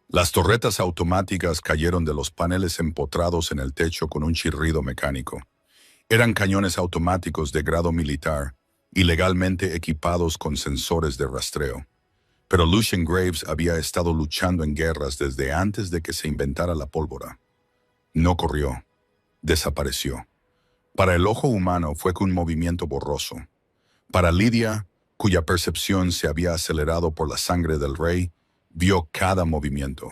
Las torretas automáticas cayeron de los paneles empotrados en el techo con un chirrido mecánico. Eran cañones automáticos de grado militar, ilegalmente equipados con sensores de rastreo. Pero Lucien Graves había estado luchando en guerras desde antes de que se inventara la pólvora. No corrió. Desapareció. Para el ojo humano fue un movimiento borroso. Para Lidia, cuya percepción se había acelerado por la sangre del rey, vio cada movimiento.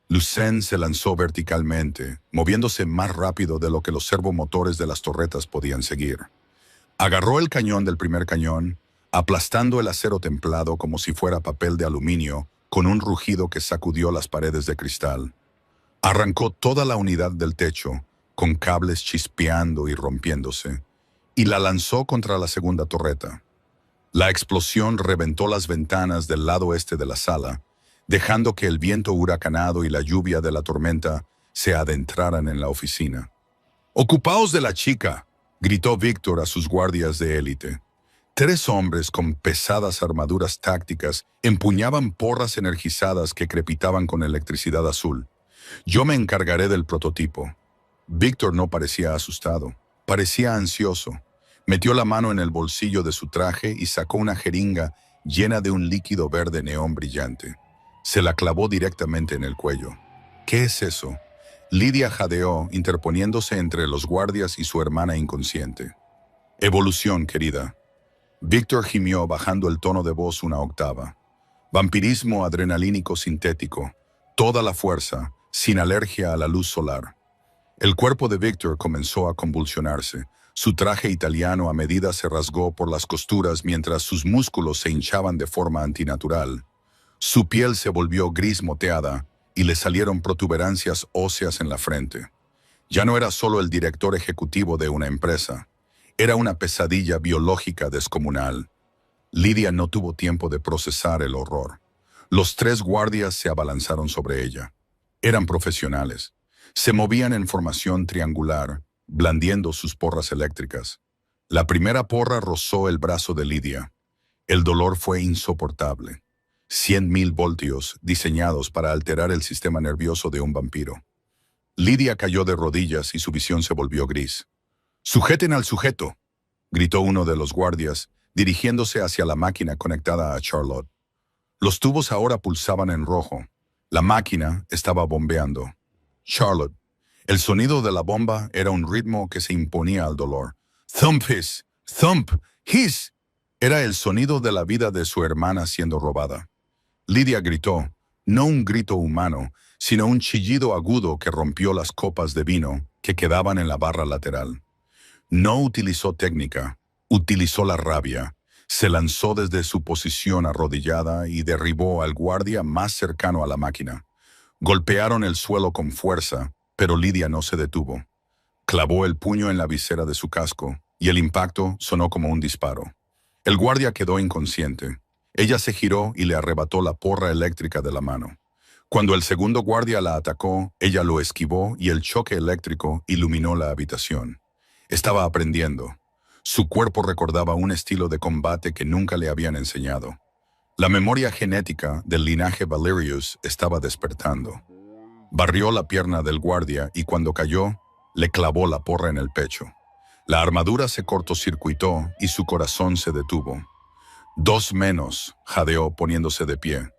Lucien se lanzó verticalmente, moviéndose más rápido de lo que los servomotores de las torretas podían seguir. Agarró el cañón del primer cañón, aplastando el acero templado como si fuera papel de aluminio, con un rugido que sacudió las paredes de cristal. Arrancó toda la unidad del techo, con cables chispeando y rompiéndose, y la lanzó contra la segunda torreta. La explosión reventó las ventanas del lado este de la sala, dejando que el viento huracanado y la lluvia de la tormenta se adentraran en la oficina. «¡Ocupaos de la chica!», gritó Víctor a sus guardias de élite. 3 hombres con pesadas armaduras tácticas empuñaban porras energizadas que crepitaban con electricidad azul. «Yo me encargaré del prototipo». Víctor no parecía asustado, parecía ansioso. Metió la mano en el bolsillo de su traje y sacó una jeringa llena de un líquido verde neón brillante. Se la clavó directamente en el cuello. «¿Qué es eso?». Lidia jadeó, interponiéndose entre los guardias y su hermana inconsciente. «Evolución, querida». Víctor gimió bajando el tono de voz una octava. «Vampirismo adrenalínico sintético. Toda la fuerza, sin alergia a la luz solar». El cuerpo de Víctor comenzó a convulsionarse. Su traje italiano a medida se rasgó por las costuras mientras sus músculos se hinchaban de forma antinatural. Su piel se volvió gris moteada y le salieron protuberancias óseas en la frente. Ya no era solo el director ejecutivo de una empresa. Era una pesadilla biológica descomunal. Lidia no tuvo tiempo de procesar el horror. Los 3 guardias se abalanzaron sobre ella. Eran profesionales. Se movían en formación triangular, blandiendo sus porras eléctricas. La primera porra rozó el brazo de Lidia. El dolor fue insoportable. 100.000 voltios diseñados para alterar el sistema nervioso de un vampiro. Lydia cayó de rodillas y su visión se volvió gris. «¡Sujeten al sujeto!», gritó uno de los guardias, dirigiéndose hacia la máquina conectada a Charlotte. Los tubos ahora pulsaban en rojo. La máquina estaba bombeando. Charlotte. El sonido de la bomba era un ritmo que se imponía al dolor. «Thump his! Thump his!». Era el sonido de la vida de su hermana siendo robada. Lydia gritó, no un grito humano, sino un chillido agudo que rompió las copas de vino que quedaban en la barra lateral. No utilizó técnica, utilizó la rabia. Se lanzó desde su posición arrodillada y derribó al guardia más cercano a la máquina. Golpearon el suelo con fuerza, pero Lydia no se detuvo. Clavó el puño en la visera de su casco y el impacto sonó como un disparo. El guardia quedó inconsciente. Ella se giró y le arrebató la porra eléctrica de la mano. Cuando el segundo guardia la atacó, ella lo esquivó y el choque eléctrico iluminó la habitación. Estaba aprendiendo. Su cuerpo recordaba un estilo de combate que nunca le habían enseñado. La memoria genética del linaje Valerius estaba despertando. Barrió la pierna del guardia y cuando cayó, le clavó la porra en el pecho. La armadura se cortocircuitó y su corazón se detuvo. 2 menos, jadeó poniéndose de pie.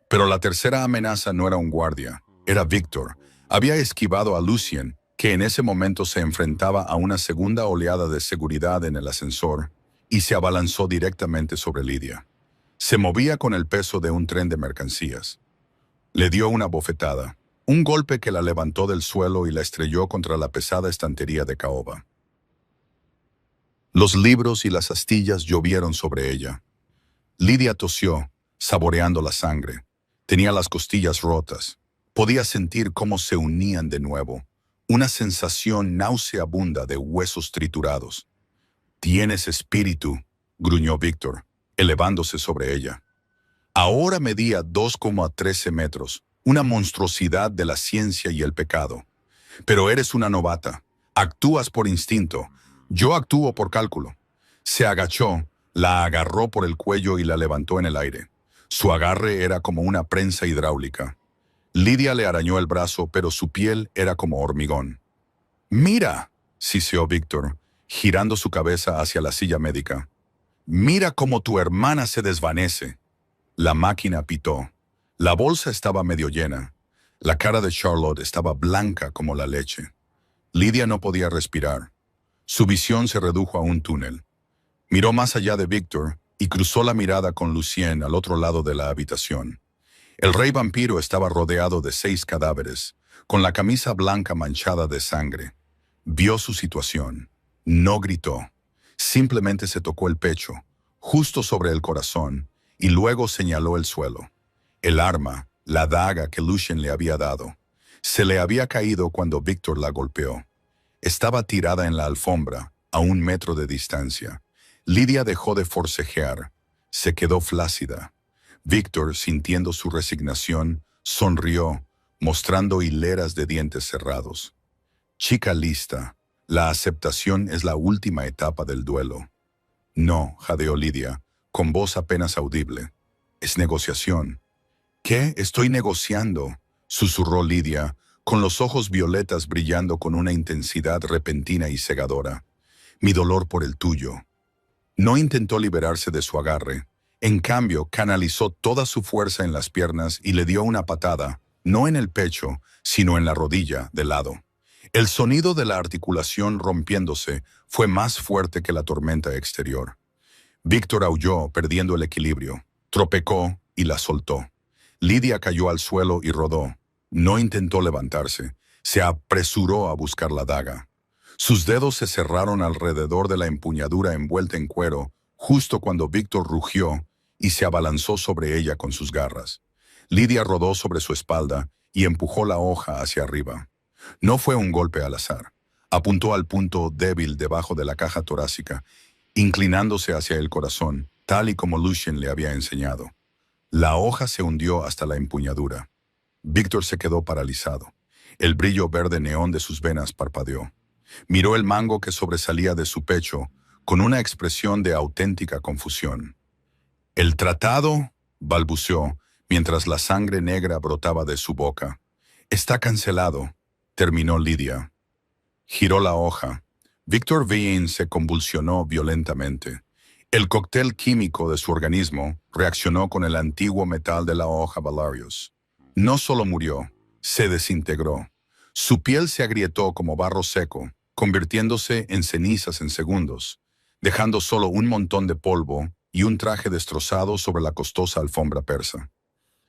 Pero la tercera amenaza no era un guardia, era Victor. Había esquivado a Lucien, que en ese momento se enfrentaba a una segunda oleada de seguridad en el ascensor, y se abalanzó directamente sobre Lydia. Se movía con el peso de un tren de mercancías. Le dio una bofetada, un golpe que la levantó del suelo y la estrelló contra la pesada estantería de caoba. Los libros y las astillas llovieron sobre ella. Lydia tosió, saboreando la sangre. Tenía las costillas rotas. Podía sentir cómo se unían de nuevo. Una sensación nauseabunda de huesos triturados. «Tienes espíritu», gruñó Victor, elevándose sobre ella. Ahora medía 2,13 metros, una monstruosidad de la ciencia y el pecado. «Pero eres una novata. Actúas por instinto. Yo actúo por cálculo». Se agachó, la agarró por el cuello y la levantó en el aire. Su agarre era como una prensa hidráulica. Lydia le arañó el brazo, pero su piel era como hormigón. «¡Mira!», siseó Victor, girando su cabeza hacia la silla médica. «¡Mira cómo tu hermana se desvanece!». La máquina pitó. La bolsa estaba medio llena. La cara de Charlotte estaba blanca como la leche. Lydia no podía respirar. Su visión se redujo a un túnel. Miró más allá de Victor y cruzó la mirada con Lucien al otro lado de la habitación. El rey vampiro estaba rodeado de 6 cadáveres, con la camisa blanca manchada de sangre. Vio su situación. No gritó. Simplemente se tocó el pecho, justo sobre el corazón, y luego señaló el suelo. El arma, la daga que Lucien le había dado, se le había caído cuando Victor la golpeó. Estaba tirada en la alfombra, a 1 metro de distancia. Lydia dejó de forcejear. Se quedó flácida. Victor, sintiendo su resignación, sonrió, mostrando hileras de dientes cerrados. «Chica lista, la aceptación es la última etapa del duelo». «No», jadeó Lydia, con voz apenas audible. «Es negociación». «¿Qué? Estoy negociando», susurró Lydia, con los ojos violetas brillando con una intensidad repentina y cegadora. «Mi dolor por el tuyo». No intentó liberarse de su agarre. En cambio, canalizó toda su fuerza en las piernas y le dio una patada, no en el pecho, sino en la rodilla, de lado. El sonido de la articulación rompiéndose fue más fuerte que la tormenta exterior. Victor aulló, perdiendo el equilibrio. Tropecó y la soltó. Lydia cayó al suelo y rodó. No intentó levantarse. Se apresuró a buscar la daga. Sus dedos se cerraron alrededor de la empuñadura envuelta en cuero, justo cuando Victor rugió y se abalanzó sobre ella con sus garras. Lydia rodó sobre su espalda y empujó la hoja hacia arriba. No fue un golpe al azar. Apuntó al punto débil debajo de la caja torácica, inclinándose hacia el corazón, tal y como Lucien le había enseñado. La hoja se hundió hasta la empuñadura. Victor se quedó paralizado. El brillo verde neón de sus venas parpadeó. Miró el mango que sobresalía de su pecho con una expresión de auténtica confusión. «¿El tratado?», balbuceó, mientras la sangre negra brotaba de su boca. Está cancelado, terminó Lydia. Giró la hoja. Victor Vane se convulsionó violentamente. El cóctel químico de su organismo reaccionó con el antiguo metal de la hoja Valarius. No solo murió, se desintegró. Su piel se agrietó como barro seco, convirtiéndose en cenizas en segundos, dejando solo un montón de polvo y un traje destrozado sobre la costosa alfombra persa.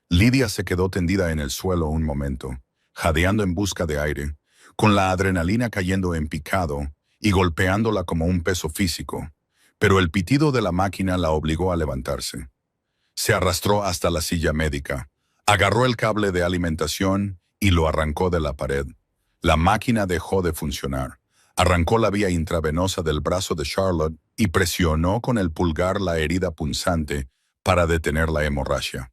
Lydia se quedó tendida en el suelo un momento, jadeando en busca de aire, con la adrenalina cayendo en picado y golpeándola como un peso físico, pero el pitido de la máquina la obligó a levantarse. Se arrastró hasta la silla médica, agarró el cable de alimentación y lo arrancó de la pared. La máquina dejó de funcionar. Arrancó la vía intravenosa del brazo de Charlotte y presionó con el pulgar la herida punzante para detener la hemorragia.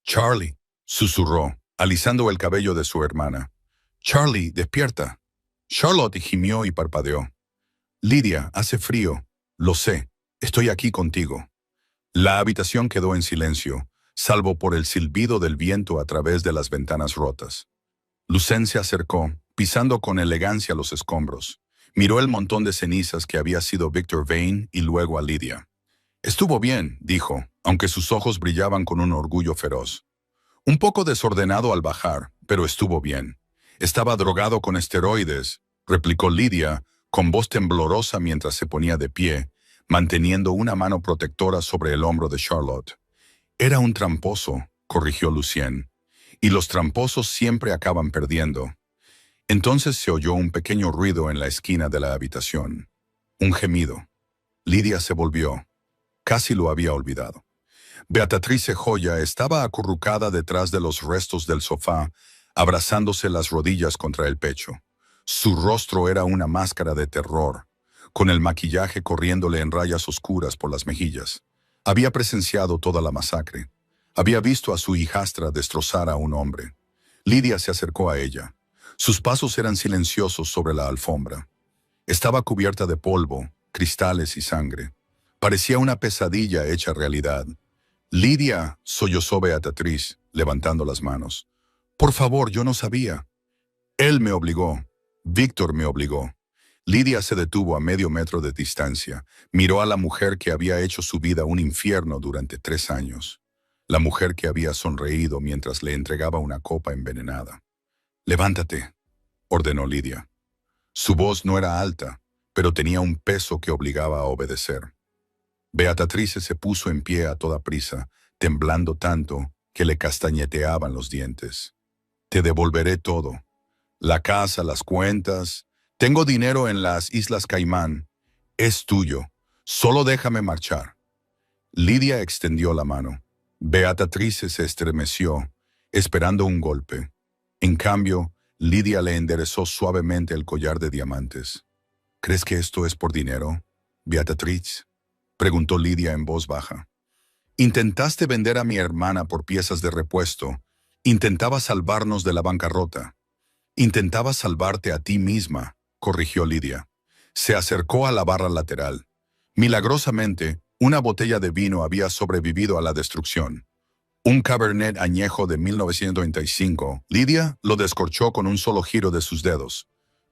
«Charlie», susurró, alisando el cabello de su hermana. «Charlie, despierta». Charlotte gimió y parpadeó. «Lydia, hace frío. Lo sé. Estoy aquí contigo». La habitación quedó en silencio, salvo por el silbido del viento a través de las ventanas rotas. Lucen se acercó, pisando con elegancia los escombros. Miró el montón de cenizas que había sido Victor Vane y luego a Lydia. «Estuvo bien», dijo, aunque sus ojos brillaban con un orgullo feroz. «Un poco desordenado al bajar, pero estuvo bien. Estaba drogado con esteroides», replicó Lydia, con voz temblorosa mientras se ponía de pie, manteniendo una mano protectora sobre el hombro de Charlotte. «Era un tramposo», corrigió Lucien, «y los tramposos siempre acaban perdiendo». Entonces se oyó un pequeño ruido en la esquina de la habitación. Un gemido. Lydia se volvió. Casi lo había olvidado. Beatrice Joya estaba acurrucada detrás de los restos del sofá, abrazándose las rodillas contra el pecho. Su rostro era una máscara de terror, con el maquillaje corriéndole en rayas oscuras por las mejillas. Había presenciado toda la masacre. Había visto a su hijastra destrozar a un hombre. Lydia se acercó a ella. Sus pasos eran silenciosos sobre la alfombra. Estaba cubierta de polvo, cristales y sangre. Parecía una pesadilla hecha realidad. «Lydia», sollozó Beatriz, levantando las manos. «Por favor, yo no sabía». «Él me obligó. Víctor me obligó». Lydia se detuvo a medio metro de distancia. Miró a la mujer que había hecho su vida un infierno durante 3 años. La mujer que había sonreído mientras le entregaba una copa envenenada. «Levántate», ordenó Lydia. Su voz no era alta, pero tenía un peso que obligaba a obedecer. Beatrice se puso en pie a toda prisa, temblando tanto que le castañeteaban los dientes. «Te devolveré todo. La casa, las cuentas. Tengo dinero en las Islas Caimán. Es tuyo. Solo déjame marchar». Lydia extendió la mano. Beatrice se estremeció, esperando un golpe. En cambio, Lydia le enderezó suavemente el collar de diamantes. «¿Crees que esto es por dinero, Beatriz?», preguntó Lydia en voz baja. «Intentaste vender a mi hermana por piezas de repuesto. Intentabas salvarnos de la bancarrota. Intentabas salvarte a ti misma», corrigió Lydia. Se acercó a la barra lateral. Milagrosamente, una botella de vino había sobrevivido a la destrucción. Un Cabernet añejo de 1995. Lydia lo descorchó con un solo giro de sus dedos.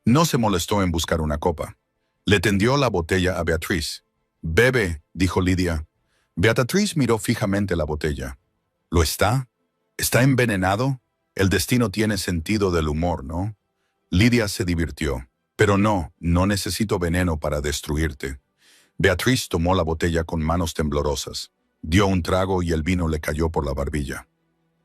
No se molestó en buscar una copa. Le tendió la botella a Beatriz. «Bebe», dijo Lydia. Beatriz miró fijamente la botella. «¿Lo está? ¿Está envenenado? El destino tiene sentido del humor, ¿no?» Lydia se divirtió. «Pero no necesito veneno para destruirte». Beatriz tomó la botella con manos temblorosas. Dio un trago y el vino le cayó por la barbilla.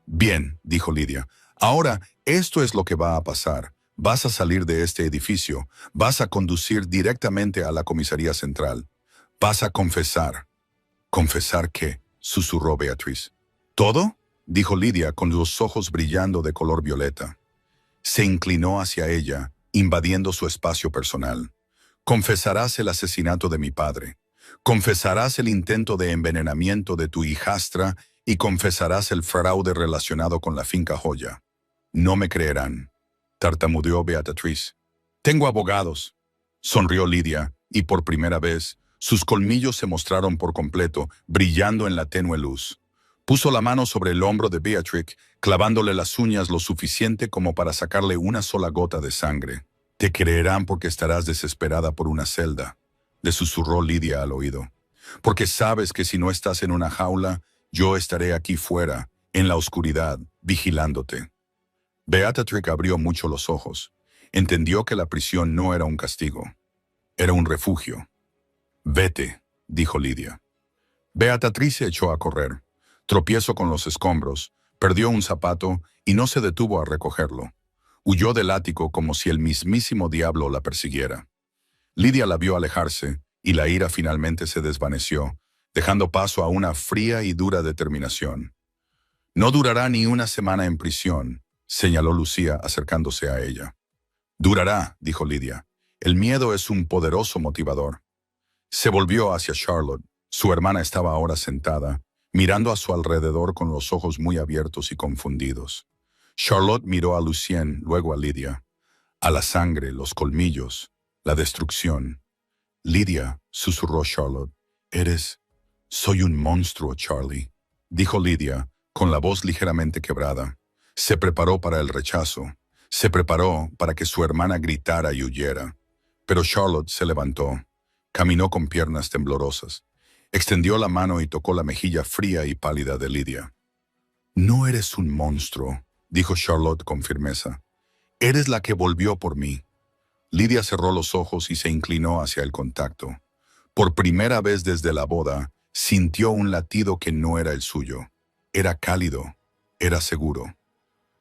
«Bien», dijo Lydia. «Ahora, esto es lo que va a pasar. Vas a salir de este edificio. Vas a conducir directamente a la comisaría central. Vas a confesar». «¿Confesar qué?», susurró Beatriz. «¿Todo?», dijo Lydia con los ojos brillando de color violeta. Se inclinó hacia ella, invadiendo su espacio personal. «Confesarás el asesinato de mi padre. Confesarás el intento de envenenamiento de tu hijastra y confesarás el fraude relacionado con la finca Joya». «No me creerán», tartamudeó Beatriz. «Tengo abogados», sonrió Lydia, y por primera vez, sus colmillos se mostraron por completo, brillando en la tenue luz. Puso la mano sobre el hombro de Beatrix, clavándole las uñas lo suficiente como para sacarle una sola gota de sangre. «Te creerán porque estarás desesperada por una celda», le susurró Lidia al oído. «Porque sabes que si no estás en una jaula, yo estaré aquí fuera, en la oscuridad, vigilándote». Beatrix abrió mucho los ojos. Entendió que la prisión no era un castigo. Era un refugio. «Vete», dijo Lidia. Beatriz se echó a correr. Tropiezó con los escombros, perdió un zapato y no se detuvo a recogerlo. Huyó del ático como si el mismísimo diablo la persiguiera. Lidia la vio alejarse y la ira finalmente se desvaneció, dejando paso a una fría y dura determinación. «No durará ni una semana en prisión», señaló Lucía acercándose a ella. «Durará», dijo Lidia. «El miedo es un poderoso motivador». Se volvió hacia Charlotte. Su hermana estaba ahora sentada, mirando a su alrededor con los ojos muy abiertos y confundidos. Charlotte miró a Lucien, luego a Lidia. A la sangre, los colmillos, la destrucción. «Lidia», susurró Charlotte. «Soy un monstruo, Charlie», dijo Lidia, con la voz ligeramente quebrada. Se preparó para el rechazo. Se preparó para que su hermana gritara y huyera. Pero Charlotte se levantó. Caminó con piernas temblorosas. Extendió la mano y tocó la mejilla fría y pálida de Lidia. «No eres un monstruo», dijo Charlotte con firmeza. «Eres la que volvió por mí». Lidia cerró los ojos y se inclinó hacia el contacto. Por primera vez desde la boda, sintió un latido que no era el suyo. Era cálido, era seguro.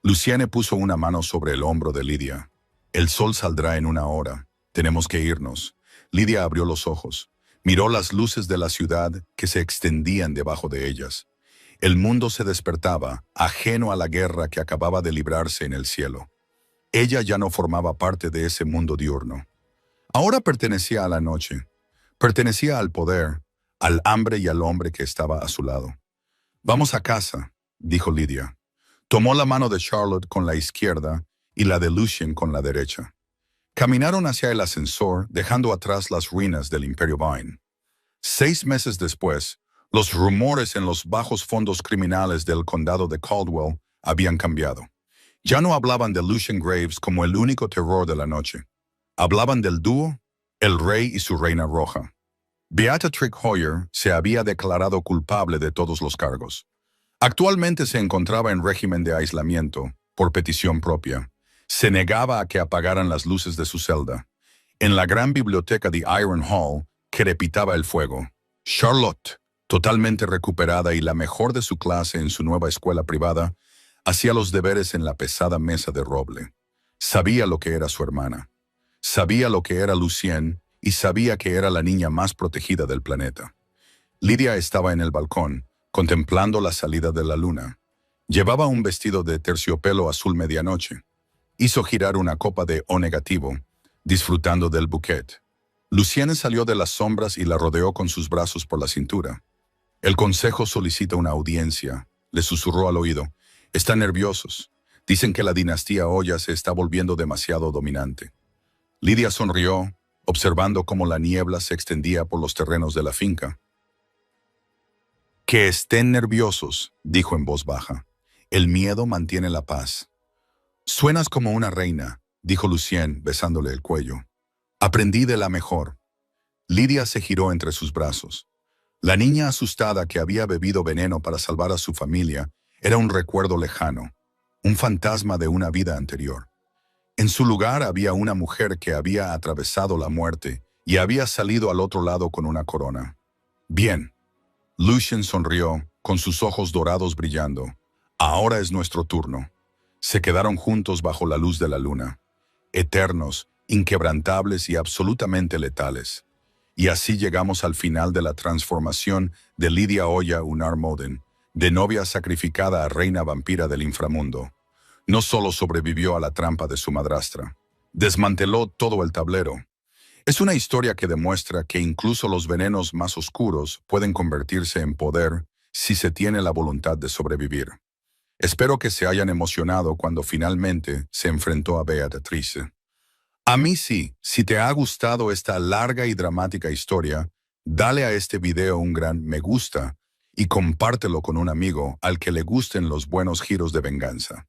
Luciane puso una mano sobre el hombro de Lidia. «El sol saldrá en una hora. Tenemos que irnos». Lidia abrió los ojos. Miró las luces de la ciudad que se extendían debajo de ellas. El mundo se despertaba, ajeno a la guerra que acababa de librarse en el cielo. Ella ya no formaba parte de ese mundo diurno. Ahora pertenecía a la noche. Pertenecía al poder, al hambre y al hombre que estaba a su lado. «Vamos a casa», dijo Lidia. Tomó la mano de Charlotte con la izquierda y la de Lucien con la derecha. Caminaron hacia el ascensor, dejando atrás las ruinas del Imperio Vine. 6 meses después, los rumores en los bajos fondos criminales del condado de Caldwell habían cambiado. Ya no hablaban de Lucien Graves como el único terror de la noche. Hablaban del dúo, el rey y su reina roja. Beatrix Hoyer se había declarado culpable de todos los cargos. Actualmente se encontraba en régimen de aislamiento, por petición propia. Se negaba a que apagaran las luces de su celda. En la gran biblioteca de Iron Hall crepitaba el fuego. Charlotte, totalmente recuperada y la mejor de su clase en su nueva escuela privada, hacía los deberes en la pesada mesa de roble. Sabía lo que era su hermana. Sabía lo que era Lucien y sabía que era la niña más protegida del planeta. Lidia estaba en el balcón, contemplando la salida de la luna. Llevaba un vestido de terciopelo azul medianoche. Hizo girar una copa de O negativo, disfrutando del bouquet. Lucienne salió de las sombras y la rodeó con sus brazos por la cintura. «El consejo solicita una audiencia», le susurró al oído. «Están nerviosos. Dicen que la dinastía Oya se está volviendo demasiado dominante». Lidia sonrió, observando cómo la niebla se extendía por los terrenos de la finca. «Que estén nerviosos», dijo en voz baja. «El miedo mantiene la paz». «Suenas como una reina», dijo Lucien, besándole el cuello. «Aprendí de la mejor». Lidia se giró entre sus brazos. La niña asustada que había bebido veneno para salvar a su familia era un recuerdo lejano, un fantasma de una vida anterior. En su lugar había una mujer que había atravesado la muerte y había salido al otro lado con una corona. «Bien». Lucien sonrió, con sus ojos dorados brillando. «Ahora es nuestro turno». Se quedaron juntos bajo la luz de la luna, eternos, inquebrantables y absolutamente letales. Y así llegamos al final de la transformación de Lidia Oya Unar Moden, de novia sacrificada a reina vampira del inframundo. No solo sobrevivió a la trampa de su madrastra, desmanteló todo el tablero. Es una historia que demuestra que incluso los venenos más oscuros pueden convertirse en poder si se tiene la voluntad de sobrevivir. Espero que se hayan emocionado cuando finalmente se enfrentó a Beatriz. A mí sí, si te ha gustado esta larga y dramática historia, dale a este video un gran me gusta y compártelo con un amigo al que le gusten los buenos giros de venganza.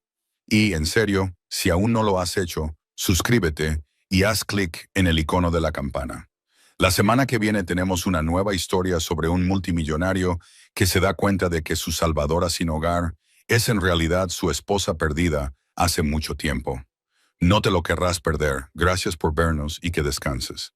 Y, en serio, si aún no lo has hecho, suscríbete y haz clic en el icono de la campana. La semana que viene tenemos una nueva historia sobre un multimillonario que se da cuenta de que su salvadora sin hogar es en realidad su esposa perdida hace mucho tiempo. No te lo querrás perder. Gracias por vernos y que descanses.